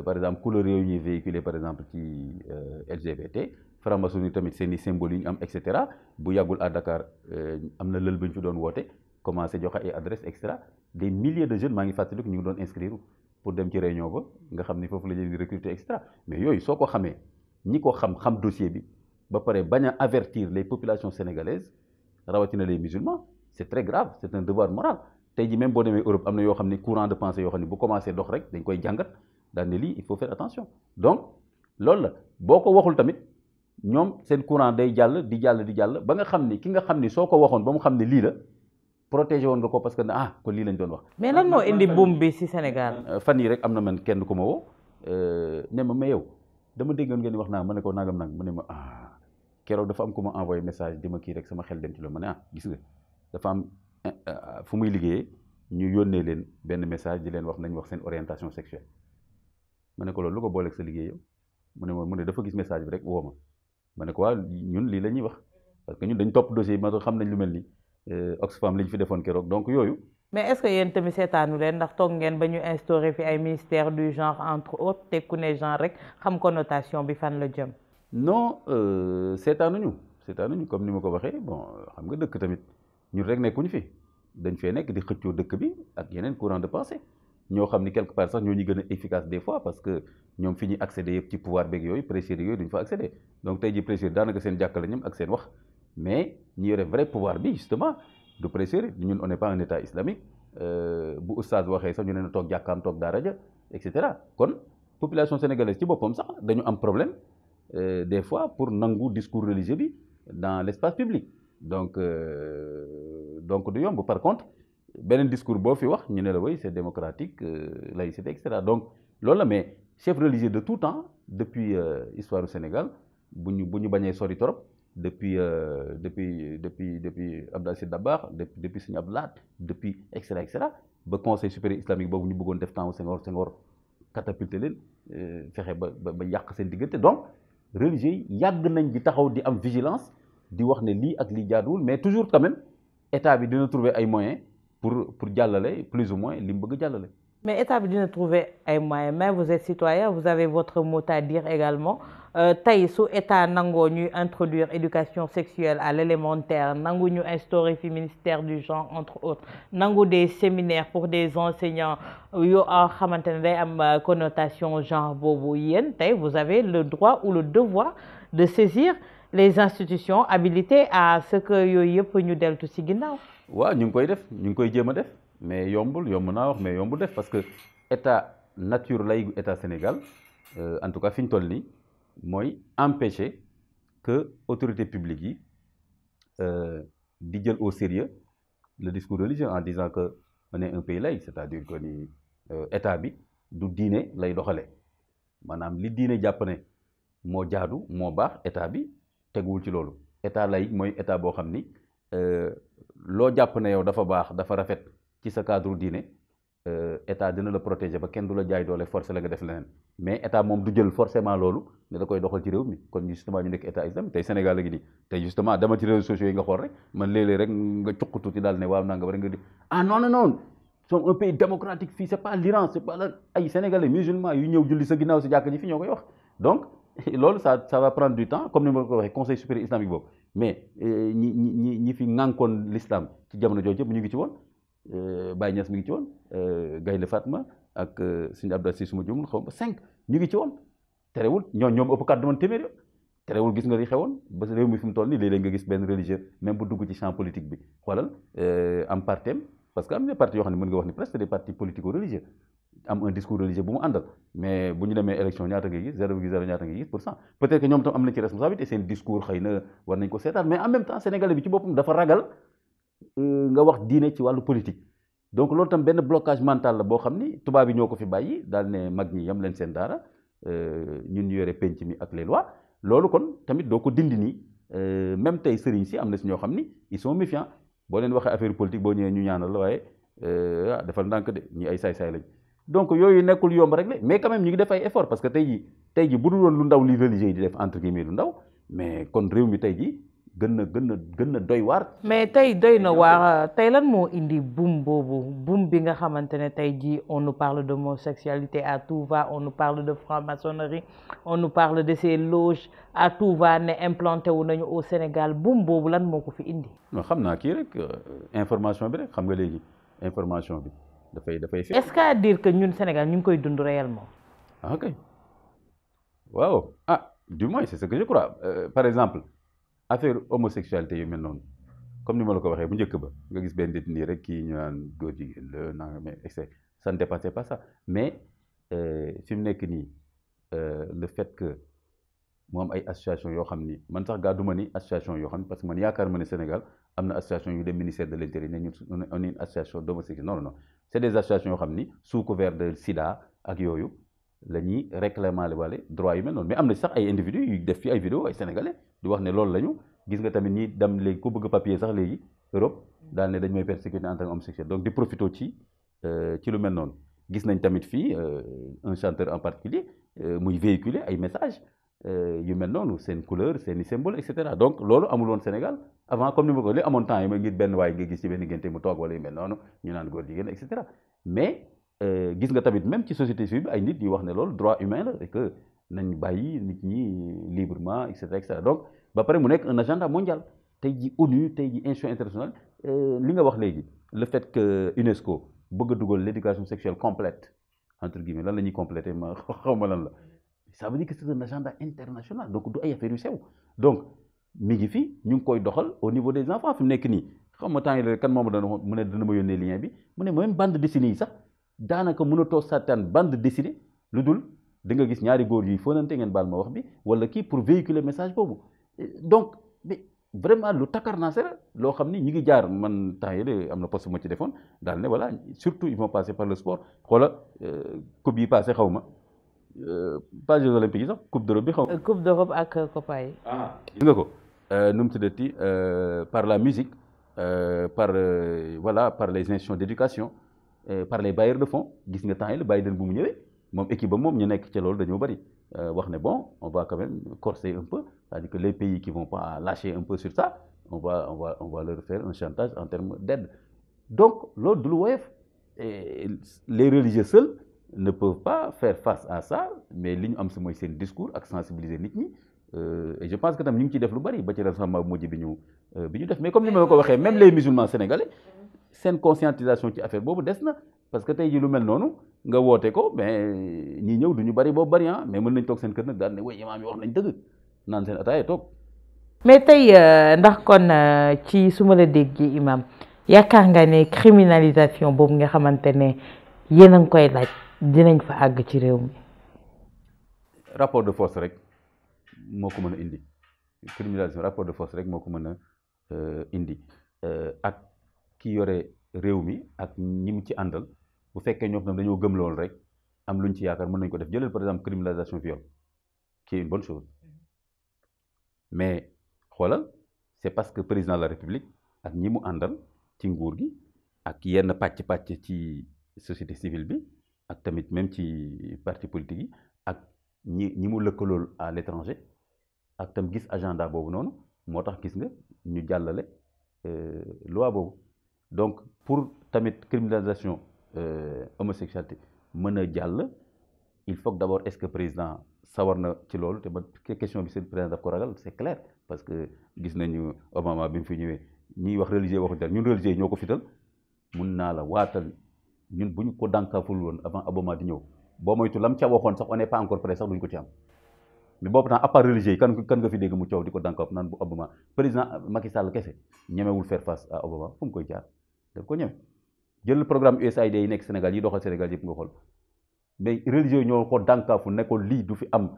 par exemple, couleurs yooyu ñuy véhiculer par exemple ci LGBT franc-maçonnerie tamit seen i symbole yi ñu am et cetera bu yàggul à Dakar am na lël bu ñu fi doon woote commencé joxe ay adresse et cetera des milliers de jeunes maa ngi fàttaliku ñu ngi doon inscrire pour dem ci réunion ba nga xam ni foofu la ñuy recruter et cetera mais yooyu soo ko xamee ñi ko xam dossier bi ba pare bañ a avertir les populations sénégalaises rawatina les musulmans c'est très grave c'est un devoir moral. tey jii même boo demee Europe am na yoo xam ne courant de pensée yoo xam ne bu commencé dox rek dañ koy jàngat daal ne lii il faut faire attention donc loolu la boo ko waxul tamit ñoom seen courant day jàll di jàll ba nga xam ni ki nga xam ni soo ko waxoon ba mu xam ne lii la protégé woon nga ko parce que kon lii lañ doon wax. mais lan moo indi boom bi ci Sénégal. fan yii rek am na man kenn ku ma woo ne ma mais yow dama déggoon ngeen di wax naa ma ne ko nangam mu ne ma keroog dafa am ku ma envoyé message di ma kii rek sama xel dem ci loolu ma ne gis nga dafa am. fu muy liggéeyee ñu yónnee leen benn message di leen wax nañ wax seen orientation sexuelle ma ne ko loolu lu ko booleeg sa liggéey yow mu ne dafa gis message bi rek woo ma ne ko waaw ñun lii la ñuy wax parce que ñun dañ topp dossier yi ma xam nañ lu mel ni Oxfam li ñu fi defoon keroog donc yooyu. mais est-ce que yéen tamit seetaanu leen ndax toog ngeen ba ñu instauré fi ay ministère du genre entre autres te ku ne genre rek xam connotation bi fan la jëm. non seetaanuñu comme ni ma ko waxee bon xam nga dëkk tamit ñun rek nekkuñu fi dañ fee nekk di xëccoo dëkk bi ak yeneen courant de pensée ñoo xam ni quelque part sax ñoo ñu gën a efficace des fois parce que ñoom fi ñuy accéder yëpp ci pouvoir beeg yooyu prêcheurs yooyu duñ fa accéder donc tey jii prêcheurs daanaka seen jàkkale ñoom ak seen wax mais ñi yore vrai pouvoir bi justement du prêcheurs ñun on n'est pas un état islamique bu oustaz waxee sax ñu ne na toog jàkkaam toog daara ja et cetera kon population sénégalaise ci boppam sax dañu am problème des fois pour nangu discours religieux bi dans l'espace public donc du yomb par contre beneen discours boo fi wax ñu ne la oui c'est démocratique laïcité et cetera donc loolu la mais chef religieux de tout temps depuis histoire du Sénégal bu ñu bañee sori torop depuis Abdou Aziz Dabakh depuis Serigne Abdou Lahad depuis et cetera ba conseil supérieur islamique boobu ñu bëggoon def temps Senghor catapulté leen fexe ba yàq seen diggante donc religieux yi yàgg nañ di taxaw di am vigilance di wax ne lii ak lii jaaduwul mais toujours quand même état bi dina trouver ay moyens pour jàllale plus ou moins li mu bëgg jàllale. mais état bi dina trouver ay moyens mais vous êtes citoyen vous avez votre mot à dire également tey su état nangoo ñuy introduire éducation sexuelle à l'élémentaire nangu ñu instaurer fi ministère du genre entre autres nangu des séminaires pour des enseignants yoo xamante ne day am connotation genre boobu yéen tey vous avez le droit ou le devoir de saisir les institutions habilitées à ce que yooyu yëpp ñu deltu ci ginnaaw. waaw ñu ngi koy def ñu ngi koy jéem a def mais yomb naa wax mais yombul def parce que état nature lay état Sénégal en tout cas fi ñu toll nii mooy empêcher que autorités publiques yi di jël au sérieux le discours religieux en disant que on est un pays laïque c'est-à-dire que ni état bi du diine lay doxalee maanaam li diine jàpp ne moo jaadu moo baax état bi teguwul ci loolu état laïque mooy état boo xam ni loo jàpp ne yow dafa baax dafa rafet ci sa cadre diine état dina la protéger ba kenn du la jaay doole forcé la nga def leneen mais état moom du jël forcément loolu ne da koy doxal ci réew mi kon justement ñu nekk état islamique tey Sénégal la gi nii tey justement dama ci réseaux sociaux yi nga xool rek man léeg-léeg rek nga cuq tuuti daal ne waaw naa nga war nga di non sommes un pays démocratique fii c'est pas l'Iran c'est pas ay sénégalais musulmans yu ñëw julli sa ginnaaw si jàkk ji fi ñoo koy wax donc loolu ça va prendre du temps comme ni ma ko waxee conseil supérieur islamique boobu mais ñi fi ŋànkoon l'islam ci jamono jooju yëpp ñu ngi ci woon Baye Niass mi ngi ci woon Gaynde Fatma ak Serigne Abdou Aziz suma jumul xaw ma 5 ñu ngi ci woon terewul ñoom ëpp kàddu man téeméer terewul gis nga li xewoon ba réew mi fi mu toll nii léeg-léeg nga gis benn religieux même bu dugg ci champ politique bi xoolal am partem parce que am na parti yoo xam ne mën nga wax ni presque des partis politico-religieux am un discours religieux bu mu àndal mais bu ñu demee élection ñaata ngay gis 0,0 ñaata ngay gis pour cent peut-être que ñoom tam am nañ ci responsabilité seen discours xëy na war nañ ko seetaan mais en même temps sénégalais bi ci boppam dafa ragal nga wax diine ci wàllu politique donc loolu tam benn blocage mental la boo xam ni tubaab yi ñoo ko fi bàyyi daal ne mag ñi yam leen seen daara ñun ñu yore penc mi ak les lois loolu kon tamit doo ko dindi nii même tey sëriñ si am na si ñoo xam ni ils sont méfiants boo leen waxee affaire politique boo ñëwee ñu ñaanal la waaye defal ndànk de ñi ay saay-saay lañ donc yooyu nekkul yomb rek mais quand même ñu ngi def ay effort parce que tey ji bu dul woon lu ndaw li religieux yi di def entre guillemets lu ndaw mais kon réew mi tey ji gën na doy waar. mais tey doy na waar tey lan moo indi boom boobu boom bi nga xamante ne tey jii on nous parle d'homosexualité à tout va on nous parle de franc-maçonnerie on nous parle de ces loges à tout va ne implanté wu nañu au Sénégal boom boobu lan moo ko fi indi. non xam naa kii rek information bi rek xam nga léegi information bi dafay. est-ce qu'à dire que ñun Sénégal ñu ngi koy dund réellement. ok waaw du moins c'est ce que je crois par exemple. affaire homosexualité yu mel noonu comme ni ma la ko waxee bu njëkk ba nga gis benn nit nii rek kii ñu naan góor jigéen la nanga mais ça ne dépassait pas ça mais fi mu nekk nii le fait que mu am ay association yoo xam ni man sax gaa duma ni association yoo xam ni parce que man yaakaar ma ne Sénégal am na association yu dem ministère de l'intérieur ne ñun on est une association d'homosexualité non c'est des associations yoo xam ni sous couvert de sida ak yooyu la ñuy réclamer wale droit yu mel noonu mais am na sax ay individus yu def fi ay vidéo ay sénégalais di wax ne loolu lañu gis nga tamit ñi dem léegi ku bëgg papier sax léegi Europe daal ne dañ may persécuter en tant qu'homosexuel donc di profito ci lu mel noonu gis nañ tamit fii un chanteur en particulier muy véhiculer ay messages yu mel noonu seen couleur seen i symbole et cetera donc loolu amul woon Sénégal avant comme ni ma ko li amoon temps yi ma ngir benn waay nga gis ci benn ngénte mu toog wala yu mel noonu ñu naan góor jigéen et cetera mais gis nga tamit même ci société civile ay nit yu wax ne loolu droit humain la et que nañ bàyyi nit ñi librement et cetera donc ba pare mu nekk un agenda mondial tey ji ONU tey ji institution internationale li nga wax léegi le fait que UNESCO bëgg a dugal l'éducation sexuelle complète entre guillemets lan la ñuy compléter ma xaw ma lan la ça veut dire que c'est un agenda international donc du ay affaire yu sew donc mi ngi fi ñu ngi koy doxal au niveau des enfants fi mu nekk nii xam nga temps yi kan moom mu ne dina ma yónnee lien bi mu ne même bande dessinée yi sax daanaka mënatoo sàttaan bande dessinée lu dul da nga gis ñaari góor yuy fóonante ngeen baal ma wax bi wala kii pour véhiculer message boobu donc mais vraiment lu takarnaase la loo xam ni ñi ngi jaar man temps yële am na poste ma ci defoon daal ne voilà surtout ils vont passer par le sport xoola coupe yi passé xaw ma pas Jeux olympiques yi sax coupe d'Europe bi xaw ma. coupe d'Europe ak Copa yi. gis nga ko nu mu tuddati par la musique par voilà par les institutions d'éducation par les bailleurs de fonds gis nga temps yële Biden bu mu ñëwee moom équipe ba moom ñu nekk ci loolu dañoo bëri wax ne bon on va quand même corser un peu c'est-à-dire que les pays qui vont pas lâcher un peu sur ça on va leur faire un chantage en termes d'aide donc loolu du lu woyof les religieux seuls ne peuvent pas faire face à ça mais li ñu am si mooy seen discours ak sensibiliser nit ñi et je pense que tam ñu ngi ciy def lu bari ba ci rassemblement bu mujj bi ñu def mais comme ni ma ko waxee même les musulmans sénégalais seen conscientisation ci affaire boobu des na parce que tey ji lu mel noonu nga woote ko mais ñi ñëw du ñu bari boobu bari mais mën nañ toog seen kër nag daal ne way imaam yi wax nañ dëgg naan seen ataaya toog. mais tey ndax kon ci su ma la déggee imam yaakaar nga ne criminalisation boobu nga xamante ne yéen a ngi koy laaj dinañ fa àgg ci réew mi. rapport de force rek moo ko mën a indi criminalisation rapport de force rek moo ko mën a indi ak ki yore réew mi ak ñi mu ci àndal bu fekkee ñoo xam ne dañoo gëm loolu rek am luñ ci yaakaar mën nañ ko def jëlal par exemple criminalisation viol qui est une bonne chose mais xoolal c'est parce que président de la république ak ñi mu àndal ci nguur gi ak yenn pàcc ci société civile bi ak tamit même ci parti politique yi ak ñi mu lëkkalool à l'étranger ak tam gis agenda boobu noonu moo tax gis nga ñu jàllale loi boobu donc pour tamit criminalisation homosexualité mën a jàll il faut que d'abord est-ce que président sawar na ci loolu te ba question bi seen président daf ko ragal c'est clair parce que gis nañu Obama bi mu fi ñëwee ñiy wax religieux waxuñu dara ñun religieux yi ñoo ko fital mun naa la waatal ñun bu ñu ko dànkaaful woon avant Obama di ñëw boo moytu lam ca waxoon sax on n'est pas encore prêt sax duñ ko ci am mais boobu temps à part religieux yi kan nga fi dégg mu coow di ko dànkaaf naan bu Obama président Macky Sall kese ñemewul faire face à Obama fu mu koy jaar daf ko ñeme jël programme USAID yi nekk Sénégal yi doxal Sénégal yëpp nga xool mais religieux yi ñoo ko dànkaafu ne ko lii du fi am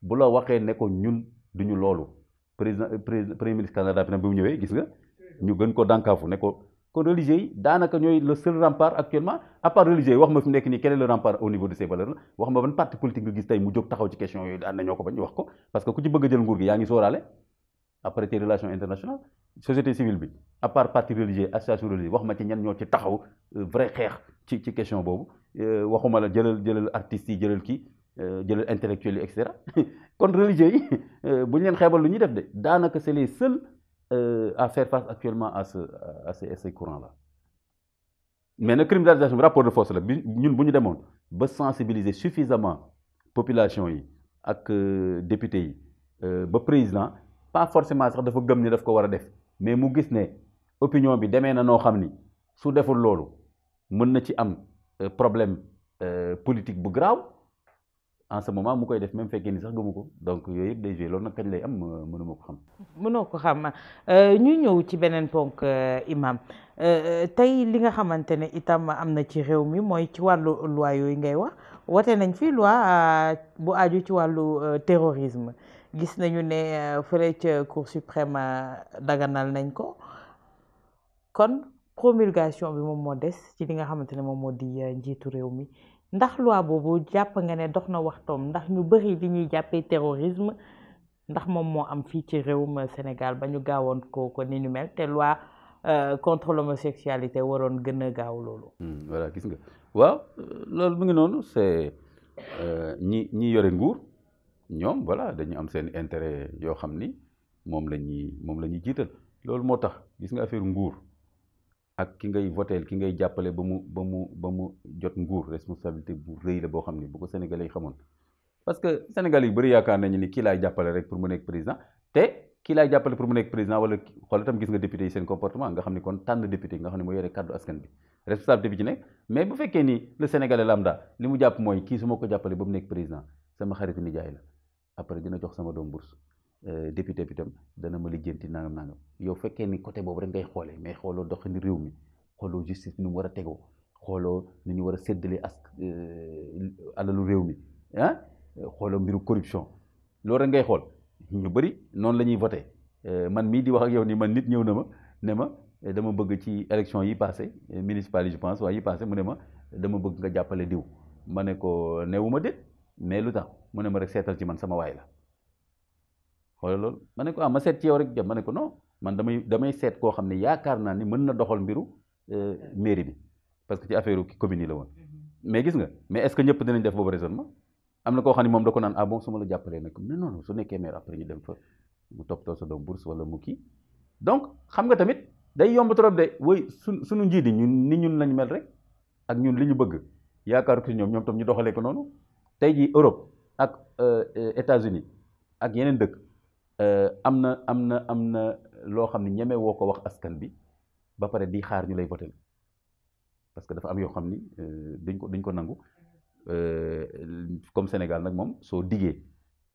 bu la waxee ne ko ñun duñu loolu premier ministre Canada bi mu ñëwee gis nga ñu gën ko dànkaafu ne ko kon religieux yi daanaka ñooy le seul rempart actuellement à part religieux yi wax ma fi nekk nii quel est le rempart au niveau de ces valeurs la wax ma ban parti politique nga gis tey mu jóg taxaw ci question yooyu daan na ñoo ko bañ wax ko parce que ku ci bëgg a jël nguur gi yaa ngi sóoraale après tes relations internationales société civile bi à part parti religieux association religieuse wax ma ci ñan ñoo ci taxaw vrai xeex ci question boobu waxuma la jëlal artistes yi jëlal kii jëlal intellectuels yi et cetera kon religieux yi bu ñu leen xeebal lu ñuy def de daanaka c'est les seuls à faire face actuellement à ces courants-là mais nag criminalisation bi rapport de force la bi ñun bu ñu demoon ba sensibiliser suffisamment population yi ak député yi ba président pas forcément sax dafa gëm ni daf ko war a def mais mu gis ne opinion bi demee na noo xam ni su deful loolu mën na ci am problème politique bu grave en ce moment mu koy def même fekkee ni sax gëmu ko donc yooyu yëpp day joué loolu nag kañ lay am mënuma ko xam. mënoo ko xam ñu ñëw ci beneen ponk imam tey li nga xamante ne itam am na ci réew mi mooy ci wàllu loi yooyu ngay wax wote nañ fi loi bu aju ci wàllu terrorisme gis nañu ne fële ca Cour suprême daganal nañ ko kon promulgation bi moom moo des ci li nga xamante ne moom moo di njiitu réew mi. ndax loi boobu jàpp nga ne dox na waxtoom ndax ñu bëri li ñuy jàppee terrorisme ndax moom moo am fii ci réewum Sénégal ba ñu gaawoon ko ni ñu mel te loi contre l'homosexualité waroon gën a gaaw loolu. voilà gis nga waaw loolu mu ngi noonu c'est ñi yore nguur ñoom voilà dañu am seen intérêt yoo xam ni moom la ñuy jiital loolu moo tax gis nga affaire nguur ak ki ngay voteel ki ngay jàppale ba mu jot nguur responsabilité bu rëy la boo xam ni bu ko Sénégalais yi xamoon parce que Sénégalais yu bëri yaakaar nañu ni kii laay jàppale rek pour mu nekk président te kii laay jàppale pour mu nekk président wala xool itam gis nga député yi seen comportement nga xam ni kon tànn député yi nga xam ne moo yore kàddu askan bi responsabilité bi ci nekk mais bu fekkee ni le Sénégalais lambda li mu jàpp mooy kii su ma ko jàppale ba mu nekk président sama xaritu nijaay la après dina jox sama doom bourse député bi itam dana ma lijjanti nangam yow fekkee ni côté boobu rek ngay xoolee mais xooloo doxalin réew mi xooloo justice bi nu mu war a tegoo xooloo ni ñu war a séddale alalu réew mi ah xooloo mbiru corruption loolu rek ngay xool ñu bëri noonu la ñuy voté man mii di wax ak yow ni man nit ñëw na ma ne ma dama bëgg ci élection yi passé municipal yi je pense waaye yi passé mu ne ma dama bëgg nga jàppale diw ma ne ko newuma déet mais lu tax mu ne ma rek seetal ci man sama waay la xoolal loolu ma ne ko ma seet ci yow rek jëm ma ne ko non man damay seet koo xam ne yaakaar naa ni mën na doxal mbiru mairie bi parce que ci affaire commune yi la woon mais gis nga mais est-ce que ñëpp dinañ def boobu raisonnement am na koo xam ne moom da ko naan ah bon su ma la jàppalee nag ne non su nekkee maire après ñu dem fa mu toppatoo sa doom bourse wala mu kii donc xam nga tamit day yomb trop de woy suñu njiit yi ñun lañ mel rek ak ñun li ñu bëgg yaakaar ko ñoom tam ñu doxalee ko noonu tey jii Europe ak États-Unis ak yeneen dëkk am na loo xam ne ñeme woo ko wax askan bi ba pare di xaar ñu lay voté parce que dafa am yoo xam ni duñ ko nangu comme Sénégal nag moom soo diggee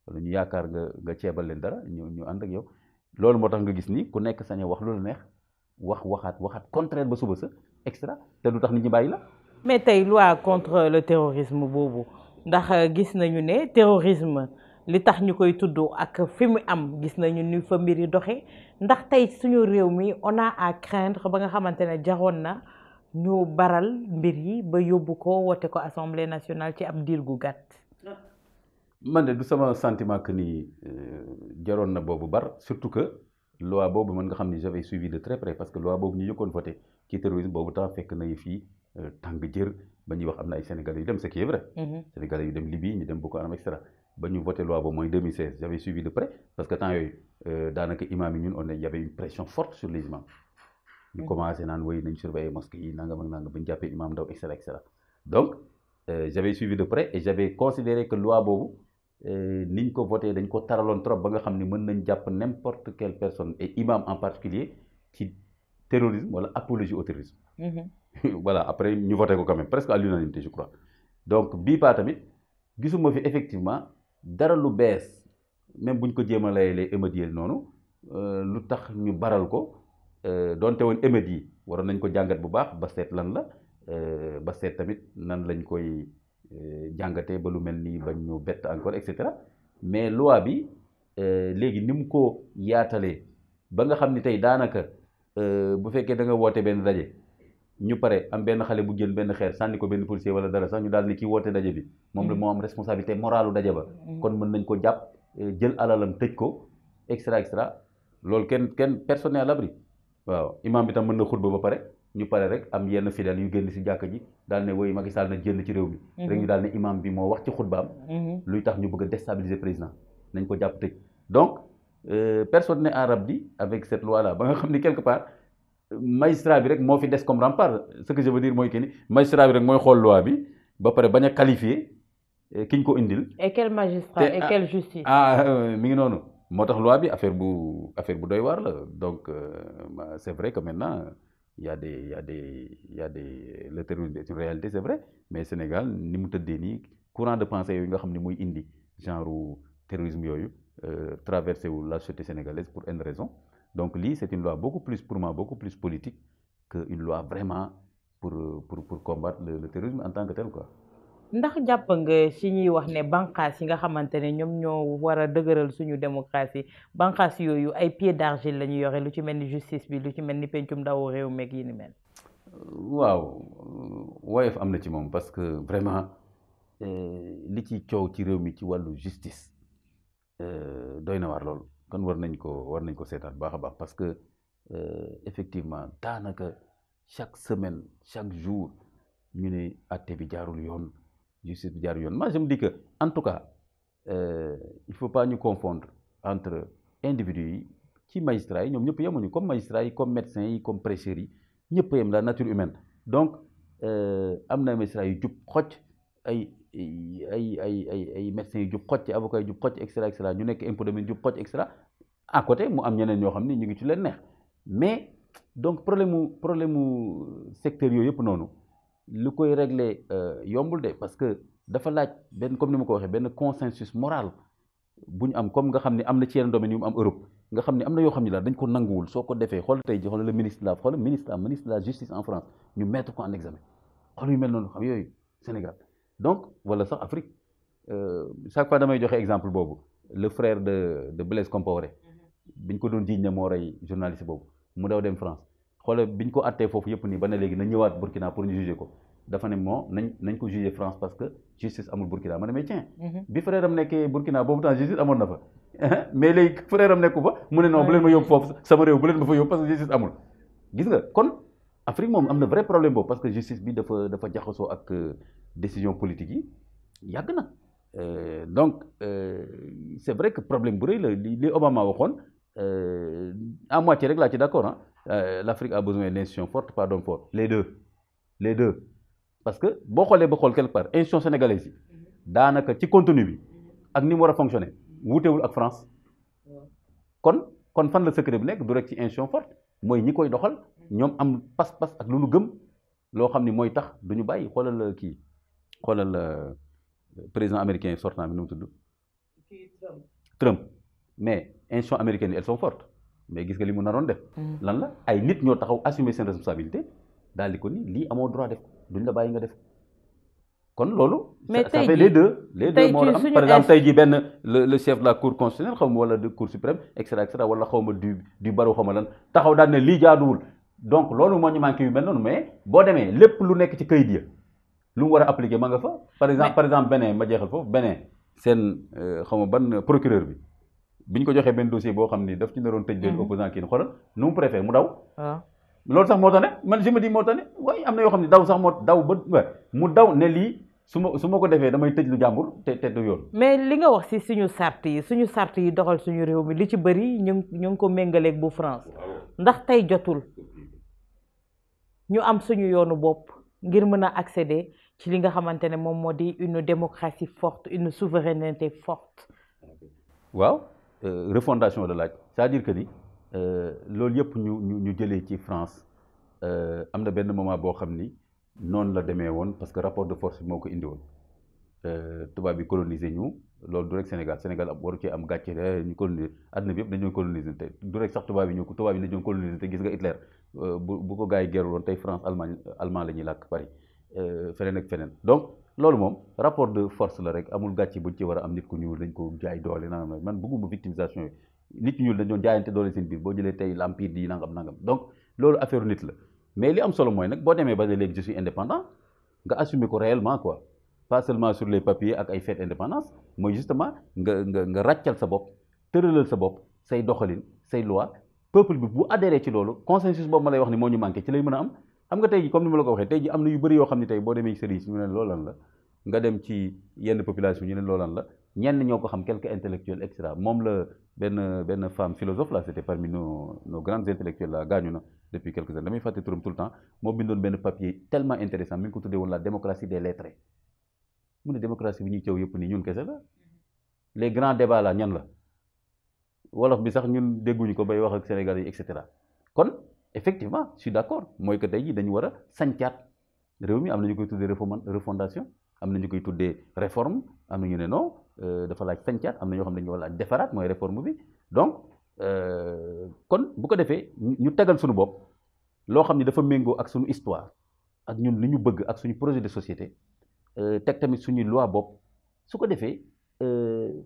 wala ñu yaakaar nga ceebal leen dara ñu ànd ak yow loolu moo tax nga gis ni ku nekk sañ a wax lu la neex waxaat contraire ba suba sa extra te du tax nit ñi bàyyi la. mais tey loi contre le terrorisme boobu ndax gis nañu ne terrorisme li tax ñu koy tudd ak fi mu am gis nañu ni fa mbir yi doxee ndax tey suñu réew mi on a à craindre ba nga xamante ne jaroon na ñu baral mbir yi ba yóbbu ko wote ko assemblée nationale ci ab diir gu gàtt. man de du sama sentiment que ni jaroon na boobu bar surtout que loi boobu mën nga xam ni j'avais suivi de très près parce que loi boobu ñu yëkkoon voté ci terrorisme boobu temps fekk na fii tàng jër ba ñuy wax am na ay Sénégalais yu dem ce qui est vrai. Sénégalais yu dem Libye ñu dem Boko Haram et cetera ba ñu voté loi boobu mooy 2016 j'avais suivi de près parce que temps yooyu daanaka imam yi ñun y avait une pression forte sur les imams. ñu commencé naan woy nañ surveiller mosquée yi nangam ak nangam ba ñu jàppee imam Ndaw et cetera donc j'avais suivi de près et j'avais considéré que loi boobu niñ ko voté dañ ko taraloon trop ba nga xam ne mën nañ jàpp n'importe quelle personne et imam en particulier ci terrorisme wala apologie au terrorisme. Voilà après ñu voté ko quand même presque à l'unanimité je crois donc bii paa tamit gisuma fi effectivement dara lu bees même buñ ko jéem a layalee émeutes yi noonu lu tax ñu baral ko doonte woon émeutes yi waroon nañ ko jàngat bu baax ba seet lan la ba seet tamit nan lañ koy jàngatee ba lu mel nii bañ ñu bett encore et cetera mais loi bi léegi ni mu ko yaatalee ba nga xam ni tey daanaka bu fekkee da nga woote benn daje ñu pare am benn xale bu jël benn xeer sànni ko benn policier wala dara sax ñu daal ni kii woote daje bi moom la moo am responsabilité morale daje ba kon mën nañ ko jàpp jël alalam tëj ko extra loolu kenn personne n'est à l'abri waaw imam bi tam mën na xutba ba pare ñu pare rek am yenn fidèles yu génn si jàkka ji daal ne woy Macky Sall na génn ci réew mi rek ñu daal ne imam bi moo wax ci xutbaam luy tax ñu bëgg a déstabiliser président nañ ko jàpp tëj donc personne n'est à l'abri avec cette loi là ba nga xam ni quelque part magistrat bi rek moo fi des comme rempart ce que je veux dire mooy que ni magistrat bi rek mooy xool loi bi ba pare bañ a qualifier ki ñu ko indil. et quel magistrat et quelle justice. mi ngi noonu moo tax loi bi affaire bu doy waar la donc c'est vrai que maintenant il y a des le terrorisme est une réalité c'est vrai mais Sénégal ni mu tëddee nii courant de pensée yooyu nga xam ne mooy indi genre terrorisme yooyu traversé wu la société sénégalaise pour une raison. Donc lii c'est une loi beaucoup plus politique qu'une loi vraiment pour combattre le terrorisme en tant que tel quoi. ndax jàpp nga ci ñuy wax ne banqaas yi nga xamante ne ñoom ñoo war a dëgëral suñu démocratie banqaas yooyu ay pieds d'argile la ñu yore lu ci mel ni justice bi lu ci mel ni pencum ndaw réew meeg yi ni mel. waaw woyof am na ci moom parce que vraiment li ci coow ci réew mi ci wàllu justice doy na waar loolu. kon war nañ ko seetaat baax a baax parce que effectivement daanaka chaque semaine chaque jour ñu ne àtte bi jaarul yoon justice bi jaarul yoon moi je me dis que en tout cas il faut pas ñu confondre entre individus yi ci magistrats yi ñoom ñëpp yemuñu comme magistrats yi comme médecins yi comme prêcheurs yi ñëpp yem la nature humaine donc am na magistrats yu jub xocc ay médecins yu jub xocc avocats yu jub xocc et cetera ñu nekk impôt domaine jub xocc et cetera à côté mu am ñeneen ñoo xam ne ñu ngi ci leen neex mais donc problème mu secteur yooyu yëpp noonu lu koy régler yombul de parce que dafa laaj benn comme ni ma ko waxee benn consensus moral bu ñu am comme nga xam ne am na ci yeneen domaines yu mu am Europe nga xam ne am na yoo xam ne dañ ko nanguwul soo ko defee xool tey ji xool le ministre de la justice en France ñu mettre ko en examen xool yu mel noonu xam yooyu Sénégal donc wala sax Afrique chaque fois damay joxe exemple boobu le frère de Blaise Compaoré biñ ko doon jiiñ ne moo rey journaliste boobu mu daw dem France xoolal biñ ko attee foofu yëpp nii ba ne léegi na ñëwaat Burkina pour ñu juger ko dafa ne moo nañ ko juger France parce que justice amul Burkina ma ne mais tiens bi frère am nekkee Burkina boobu temps justice amoon na fa mais léegi frère am nekku fa mu ne non bu leen ma yóbbu foofu sama réew bu leen ma fa yóbbu parce que justice amul gis nga kon Afrique moom am na vrai problème boobu parce que justice bi dafa jaxasoo ak décision politique yi yàgg na donc c'est vrai que problème bu rëy la li Obama waxoon à moitié rek laa ci d'accord l'Afrique a besoin d'institutions fortes pas d'hommes forts les deux parce que boo xoolee ba xool quelque part institution sénégalaise yi daanaka ci contenu bi ak ni mu war a fonctionner wuutewul ak France kon fan la secret bi nekk du rek ci institution forte mooy ñi koy doxal ñoom am pas-pas ak lu nu gëm loo xam ni mooy tax du ñu bàyyi xoolal président américain sortant bi nu mu tudd Trump mais institutions américaines yi elles sont fortes mais gis nga li mu naroon def lan la ay nit ñoo taxaw assumer seen responsabilité daal di ko ni lii amoo droit def duñ la bàyyi nga def kon loolu ça fait les deux moo am par exemple tey jii benn le chef de la cour constitutionnelle xaw ma wala de cour suprême et cetera wala xaw ma du barreau xaw ma lan taxaw daal ne lii jaaduwul donc loolu moo ñu manqué yu mel noonu mais boo demee lépp lu nekk ci kayit ya lu mu war a appliquer ma nga fa par exemple beneen ma jeexal foofu beneen seen xaw ma ban procureur bi biñ ko joxee benn dossier boo xam ni daf ci naroon tëj benn opposant kii xoolal nu mu préféré mu daw loolu sax moo tax ne man je me dis moo tax ne waaye am na yoo xam ne daw sax moo daw ba mu daw ne lii su ma ko defee damay tëj lu jàmbur te du yoon. mais li nga wax ci suñu sart yi doxal suñu réew mi li ci bëri ñu ngi ko méngaleeg bu France ndax tey jotul ñu am suñu yoonu bopp ngir mën a accéder ci li nga xamante ne moom moo di une démocratie forte une souveraineté forte. waaw refondation de laaj c'est-à-dire que ni. loolu yëpp ñu jëlee ci France am na benn moment boo xam ni noonu la demee woon parce que rapport de force bi moo ko indi woon tubaab bi coloniser ñu loolu du rek Sénégal waru cee am gàcce ñu coloniser àdduna bi yëpp dañoo coloniser te du rek sax tubaab yi dañoo coloniser te gis nga Hitler bu ko gars yi gerul woon tey France allemand la ñuy làkk Paris feneen ak feneen donc loolu moom rapport de force la rek amul gàcce buñ ci war a am nit ku ñuul dañ ko jaay doole nangam man bëgguma victimisation yi nit ñuul dañoo jaayante doole seen biir boo jëlee tey l'empire di nangam donc loolu affaire nit la mais li am solo mooy nag boo demee ba ne léegi je suis indépendant nga assumer ko réellement quoi pas seulement sur les papiers ak ay fête indépendance mooy justement nga ràccal sa bopp tëralal sa bopp say doxalin say loi peuple bi bu adhéré ci loolu consensus boobu ma lay wax ni moo ñu manqué ci lay mën a am xam nga tey ji comme ni ma la ko waxee tey ji am na yu bëri yoo xam ne tey boo demee sëriñ si ñu ne loolan la nga dem ci yenn population ñu ne loolan la ñenn ñoo ko xam quelques intellectuels et cetera moom la benn femme philosophe là c'était parmi nos grands intellectuels là gaañu na depuis quelques années damay fàtte turam tout le temps moo bindoon benn papier tellement intéressant mi ngi ko tuddee woon la démocratie des lettrés mu ne démocratie bi ñuy cëw yëpp nii ñun kese la les grands débats là ñan la wolof bi sax ñun dégguñu ko bay wax ak Sénégal yi et cetera kon effectivement je suis d'accord mooy que tey jii dañu war a sancaat réew mi am na ñu koy tuddee refondation am na ñu koy tuddee réforme am na ñu ne non dafa laaj sancaat am na ñoo xam ne dañu war a laaj defaraat mooy réforme bi donc kon bu ko defee ñu tegal suñu bopp loo xam ne dafa méngoo ak suñu histoire ak ñun li ñu bëgg ak suñu projet de société teg tamit suñuy loi bopp su ko defee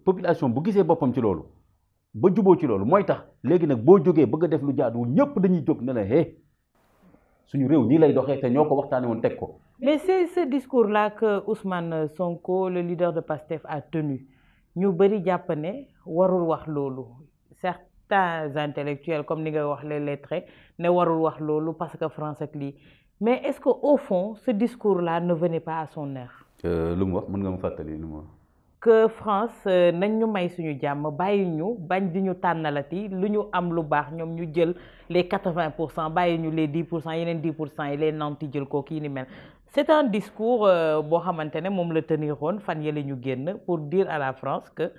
population bu gisee boppam ci loolu ba juboo ci loolu mooy tax léegi nag boo jógee bëgg a def lu jaaduwul ñëpp dañuy jóg ne la suñu réew nii lay doxee te ñoo ko waxtaane woon teg ko. Mais c'est ce discours-là que Ousmane Sonko, le leader de PASTEF, a tenu. Ñu bari jàpp ne warul wax loolu. Certains intellectuels comme ni nga wax les lettrés ne warul wax loolu parce que France ak lii. Mais est-ce que au fond ce discours-là ne venait pas à son heure? Lu mu wax mën nga ma fàttali lu mu wax. que France nañ ñu may suñu jàmm bàyyi ñu bañ di ñu tànnalati lu ñu am lu baax ñoom ñu jël les 80% bàyyi ñu les 10% yeneen 10% yi les nanti jël ko kii ni mel c'est un discours boo xamante ne moom la teniroon fan yële ñu génn pour dire à la France que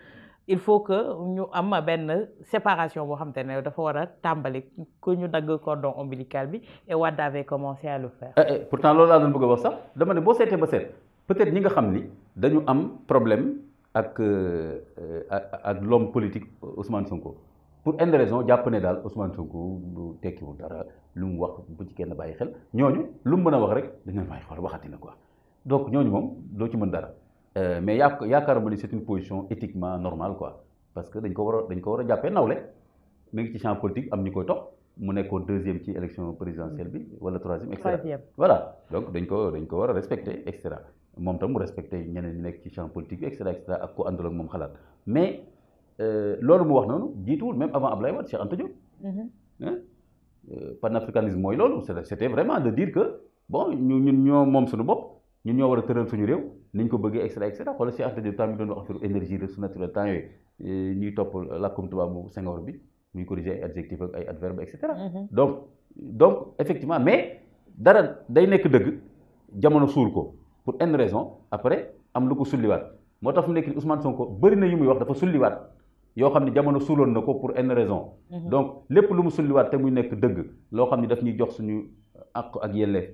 il faut que ñu am benn séparation boo xamante ne dafa war a tàmbali ku ñu dagg cordon ombilical bi et Wade avait commencé à le faire. Pourtant loolu laa doon bëgg a wax sax dama ne boo seetee ba seet peut-être ñi nga xam ni dañu am problème ak l'homme politique Ousmane Sonko pour une raison jàpp ne daal Ousmane Sonko du tekkiwul dara lu mu wax bu ci kenn bàyyi xel ñooñu lu mu mën a wax rek dañu may xool waxati na quoi donc ñooñu moom doo ci mën dara mais yaakaaruma ni c'est une position éthiquement normale quoi parce que dañ ko war a jàppee nawle mi ngi ci champ politique am ñu koy topp mu nekkoon deuxième ci élection présidentielle bi wala troisième et cetera voilà donc dañ ko war a respecter et cetera moom tam mu respecter ñeneen ñi nekk ci champ politique bi et cetera ak ku àndul ak moom xalaat mais loolu mu wax noonu jiituwul même avant Ablaye Wade Cheikh Anta Diop panafricanisme mooy loolu c'était vraiment de dire que bon ñun ñoo moom suñu bopp ñun ñoo war a tëral suñu réew ni ñu ko bëggee et cetera xoolal Cheikh Anta Diop temps mi doon wax affaire énergie ressources naturelles temps yooyu ñuy topp làkkum tubaab bu Senghor bi muy corriger ay adjectif ak ay adverbe et cetera donc effectivement mais dara day nekk dëgg jamono suul ko pour une raison après am lu ko sulliwaat moo tax fu nekk ni Ousmane Sonko bëri na yu muy wax dafa sulliwaat yoo xam ne jamono suuloon na ko pour une raison donc lépp lu mu sulliwaat te muy nekk dëgg loo xam ne daf ñuy jox suñu àq ak yelleef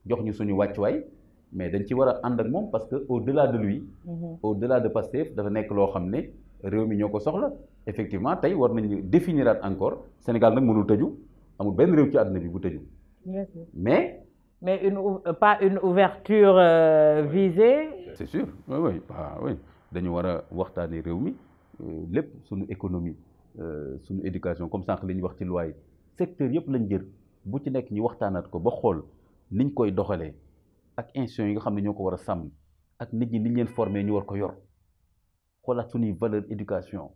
jox ñu suñu wàccuwaay mais dañ ci war a ànd ak moom parce que au delà de lui au delà de Pastef dafa nekk loo xam ne réew mi ñoo ko soxla effectivement tey war nañu définiraat encore Sénégal nag mënul tëju amul benn réew ci àdduna bi bu tëju mais pas une ouverture visée. C'est sûr oui dañu war a waxtaanee réew mi lépp suñu économie suñu éducation comme sànq li ñu wax ci loi yi secteur yëpp lañ jël bu ci nekk ñu waxtaanaat ko ba xool niñ koy doxalee ak institutions yi nga xam ne ñoo ko war a sàmm ak nit ñi niñ leen formé ñu war ko yor xoolaat suñuy valeur éducation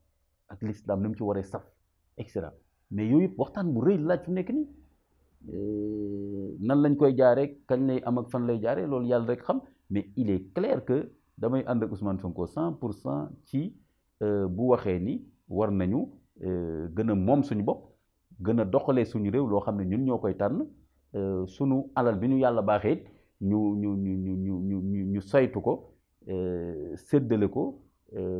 ak l'islam ni mu ci waree saf et cetera mais yooyu yëpp waxtaan bu rëy laaj fu nekk nii nan lañ koy jaaree kañ lay am ak fan lay jaaree loolu yàlla rek xam mais il est clair que damay ànd ak Ousmane Sonko 100% ci bu waxee ni war nañu gën a moom suñu bopp gën a doxalee suñu réew loo xam ne ñun ñoo koy tànn suñu alal bi ñu yàlla baaxee ñu saytu ko séddale ko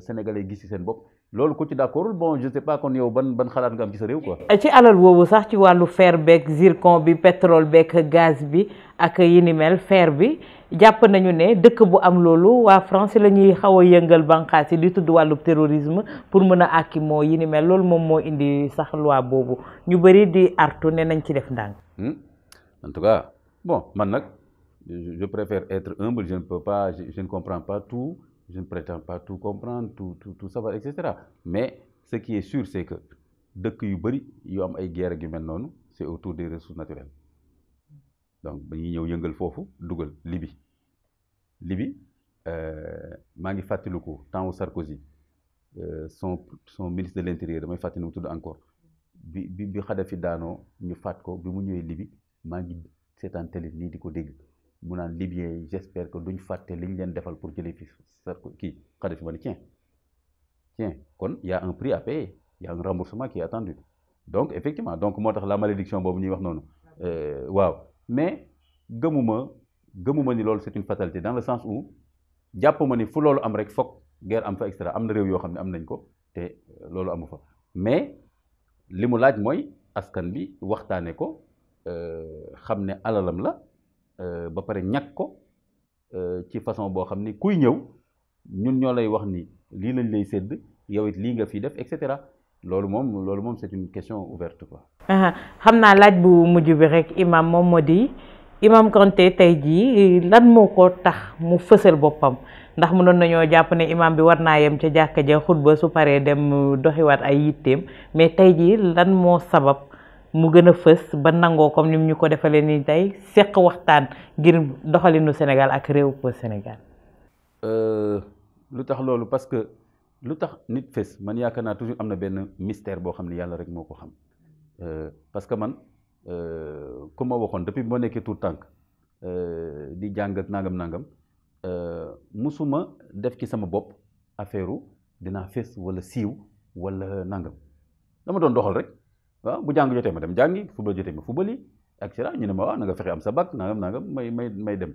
sénégalais gis ci seen bopp loolu ko ci d'accord bon je sais pas kon yow ban xalaat nga am ci sa réew quoi. ci alal boobu sax ci wàllu fer beeg zircon bi pétrole beeg gaz bi ak yi ni mel fer bi jàpp nañu ne dëkk bu am loolu waa France la ñuy xaw a yëngal bànqaas yi di tudd wàllu terrorisme pour mën a àkki moo yi ni mel loolu moom moo indi sax loi boobu ñu bëri di artu ne nañ ci def ndànk. En tout cas bon man nag je préfère être humble je ne comprends pas tout. Je ne prétends pas tout comprendre, tout savoir, etc. Mais ce qui est sûr, c'est que dëkk yu bëri yu am ay guerre yu mel noonu c'est autour des ressources naturelles donc ba ñuy ñëw yëngal foofu dugal Libye maa ngi fàttaliku temps wu Sarkozy son ministre de l'intérieur damay fàttali mu tudd encore bi Kadhafi daanoo ñu faat ko bi mu ñëwee Libye maa ngi seetaan télé nii di ko dégg mu naan Libyen yi j'espère que duñ fàtte li ñu leen defal pour jëlee fi kii Kadhafi ma ne tiens kon y a un prix à payer y a un remboursement qui est attendu donc effectivement donc moo tax la malédiction boobu ñuy wax noonu waaw mais gëmuma ni loolu c'est une fatalité dans le sens où jàpp ma ni fu loolu am rek foog guerre am fa extra am na réew yoo xam ne am nañ ko te loolu amu fa mais li mu laaj mooy askan bi waxtaane ko xam ne alalam la ba pare ñàkk ko ci façon boo xam ni kuy ñëw ñun ñoo lay wax ni lii lañ lay sédd yow it lii nga fi def et cetera loolu moom c'est une question ouverte quoi. xam naa laaj bu mujj bi rek imam moom moo di imam Kanté tey jii lan moo ko tax mu fësal boppam ndax mënoon nañoo jàpp ne imam bi war naa yem ca jàkka ja xutba su paree dem doxiwaat ay yitteem mais tey jii lan moo sabab mu gën a fës ba nangoo comme ni ñu ko defalee ni tey seq waxtaan ngir doxalinu Sénégal ak réew pour Sénégal. lu tax loolu parce que lu tax nit fës man yaakaar naa toujours am na benn mystère boo xam ne yàlla rek moo ko xam parce que man comme ma waxoon depuis bi ma nekkee tout tànk di jàng ak nangam musuma def ci sama bopp affaire dinaa fés wala siiw wala nangam dama doon doxal rek waaw bu jàng jotee ma dem jàngi football jotee ma football yi et cetera ñu ne ma waaw na nga fexe am sa bac nangam may dem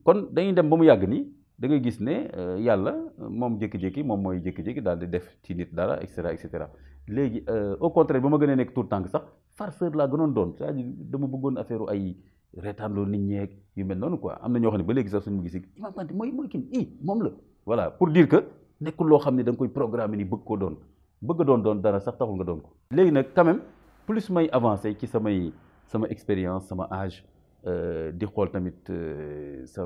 kon dañuy dem ba mu yàgg nii da ngay gis ne yàlla moom jékki-jékki moom mooy jékki-jékki daal di def ci nit dara et cetera léegi au contraire ba ma gënee nekk tout tànk sax farceur laa gënoon doon c'est-à-dire dama bëggoon affaire ay reetaanloo nit ñeeg yu mel noonu quoi am na ñoo xam ne ba léegi sax suñu gis Imam Kanté mooy kii moom la voilà pour dire que nekkul loo xam ne da nga koy programmer ni bëgg ko doon bëgg doon dara sax taxul nga doon ko léegi nag quand même plus may avancé ci sama expérience sama âge di xool tamit sa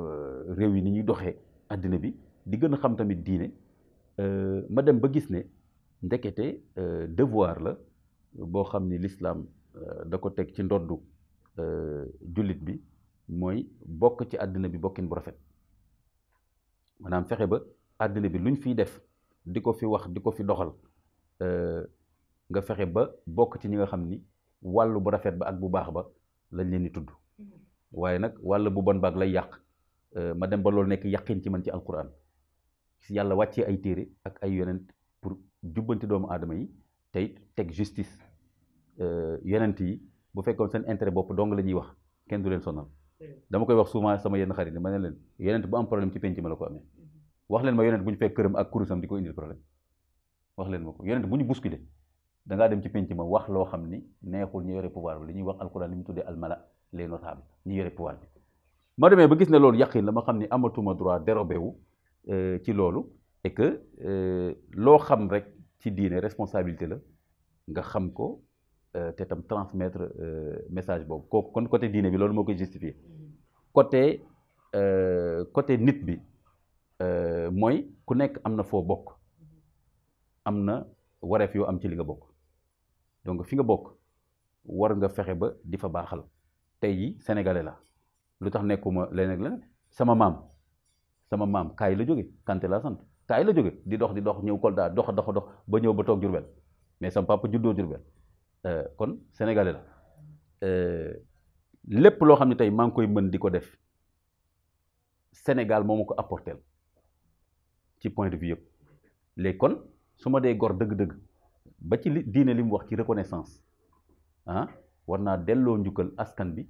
réew yi ni ñuy doxee àddina bi di gën a xam tamit diine ma dem ba gis ne ndekete devoir la boo xam ni l'islam da ko teg ci ndoddu jullit bi mooy bokk ci àddina bi bokkin bu rafet maanaam fexe ba àddina bi luñ fiy def di ko fi wax di ko fi doxal nga fexe ba bokk ci ñi nga xam ni wàllu bu rafet ba ak bu baax ba lañ leen di tudd waaye nag wàll bu bon baag lay yàq ma dem ba loolu nekk yàqin ci man ci alquran yàlla wàccee ay téere ak ay yonent pour jubbanti doomu aadama yi tey teg justice yonent yi bu fekkoon seen intérêt bopp dong la ñuy wax kenn du leen sonal dama koy wax souvent sama yenn xarit ma ne leen yonent bu am problème ci penc ma la ko amee wax leen ma yonent bu ñu fekk këram ak kurusam di ko indil problème wax leen ma ko yonent bu ñu bousculé da ngaa dem ci penc ma wax loo xam ni neexul ñu yore pouvoir bi li ñuy wax alquran li mu tuddee almala les notables ñu yore pouvoir bi ma demee ba gis ne loolu yàqin la ma xam ni amatuma droit dérobé wu ci loolu et que loo xam rek ci diine responsabilité la nga xam ko te tam transmettre message boobu kooku kon côté diine bi loolu moo koy justifier côté nit bi mooy ku nekk am na foo bokk am na wareef yoo am ci li nga bokk donc fi nga bokk war nga fexe ba di fa baaxal tey jii sénégalais la lu tax nekkuma leneen la sama maam kaay la jóge Kanté laa sant kaay la jóge di dox ñëw Kolda dox ba ñëw ba toog Jurbel mais sama papa juddoo Jurbel kon sénégalais la lépp loo xam ne tey maa ngi koy mën di ko def Sénégal moo ma ko apporteel ci point de vue yëpp léegi kon su ma dee gor dëgg-dëgg ba ci li diine li mu wax ci reconnaissance war naa delloo njukkal askan bi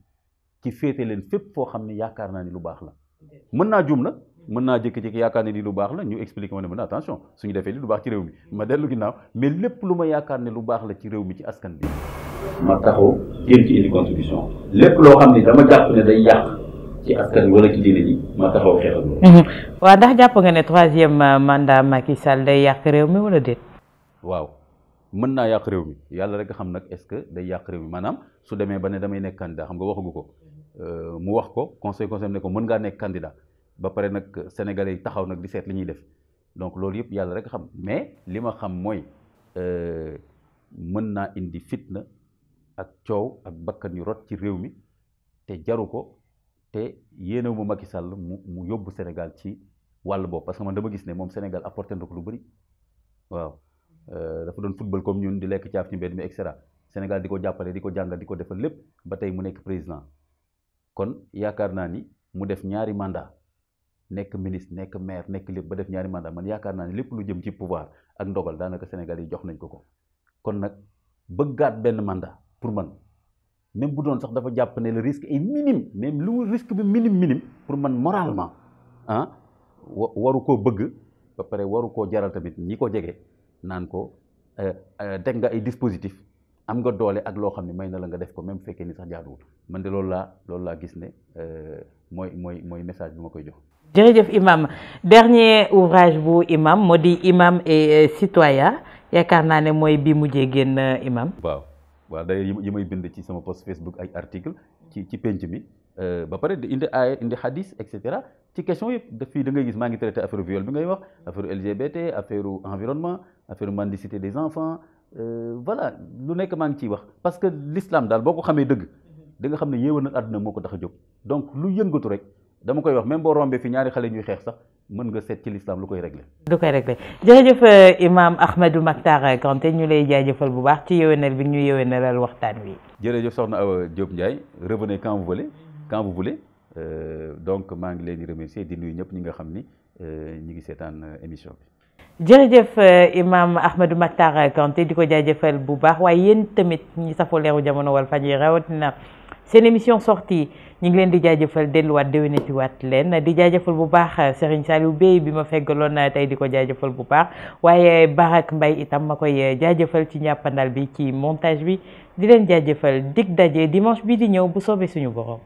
ci féete leen fépp foo xam ne yaakaar naa ni lu baax la mën naa juum nag mën naa jékki-jékki yaakaar ne ni lu baax la ñu expliquer ma ne mën attention suñu defee li lu baax ci réew mi ma dellu ginnaaw mais lépp lu ma yaakaar ne lu baax la ci réew mi ci askan bi ma taxaw jéem ci indi contribution lépp loo xam ne dama jàpp ne day yàq ci askan bi wala ci diine ji ma taxaw xeexal loolu. waaw ndax jàpp nga ne 3e mandat Macky Sall day yàq réew mi wala déet. waaw mën naa yàq réew mi yàlla rek xam nag est-ce que day yàq réew mi maanaam su demee ba ne damay nekk candidat xam nga waxagu ko mu wax ko conseil ne ko mën ngaa nekk candidat ba pare nag sénégalais yi taxaw nag di seet li ñuy def donc loolu yëpp yàlla rek xam mais li ma xam mooy mën naa indi fitna ak coow ak bakkan yu rot ci réew mi te jaru ko te yéenewu ma Macky Sall mu yóbbu Sénégal ci wàll boobu parce que man dama gis ne moom Sénégal apporté na ko lu bëri waaw dafa doon football comme ñun di lekk caaf ci mbedd mi et cetera Sénégal di ko jàppale di ko jàngal di ko defal lépp ba tey mu nekk président kon yaakaar naa ni mu def ñaari mandat nekk ministre nekk maire nekk lépp ba def ñaari mandat man yaakaar naa ni lépp lu jëm ci pouvoir ak ndogal daanaka Sénégal yi jox nañ ko kon nag bëggaat benn mandat pour man même bu doon sax dafa jàpp ne le risque est minime même lu risque bi minime pour man moralement waru koo bëgg ba pare waru koo jaral tamit ñi ko jege naan ko teg nga ay dispositif am nga doole ak loo xam ne may na la nga def ko même fekkee ni sax jaaduwul man de loolu laa gis ne mooy message bi ma koy jox. jërëjëf imam dernier ouvrage bu imam moo di imam et citoyen yaakaar naa ne mooy bi mujjee génn imam. waaw day yi may bind ci sama post Facebook ay article ci penc mi ba pare di indi aaya indi hadis et cetera ci question yëpp fii da ngay gis maa ngi traité affaire viol bi ngay wax affaire LGBT affaire environnement affaire mendicité des enfants voilà lu nekk maa ngi ciy wax parce que l'islam daal boo ko xamee dëgg da nga xam ne yéewal na àdduna moo ko tax a jóg donc lu yëngatu rek dama koy wax même boo rombee fi ñaari xale ñuy xeex sax mën nga seet ci l'islam lu koy réglé. jërëjëf imam Ahmadou Mactar Kanté ñu lay jaajëfal bu baax ci yéwénal bi ñu yéwénalal waxtaan wi. jërëjëf soxna Awa Diop Ndiaye revenez quand vous voulez donc maa ngi leen di remercier di nuyu ñëpp ñi nga xam ni ñi ngi seetaan émission bi. jërëjëf imam Ahmadou Mactar Kanté di ko jaajëfal bu baax waaye yéen tamit ñi safoo leeru jamono Walfadjri rawatina seen émission sortie ñu ngi leen di jaajëfal delluwaat déwénatiwaat leen di jaajëfal bu baax Serigne Saliou Bey bi ma feggaloon tey di ko jaajëfal bu baax waaye Barak Mbaye itam ma koy jaajëfal ci njàppandal bi ci montage bi di leen jaajëfal dig daje dimanche bi di ñëw bu soobee suñu borom.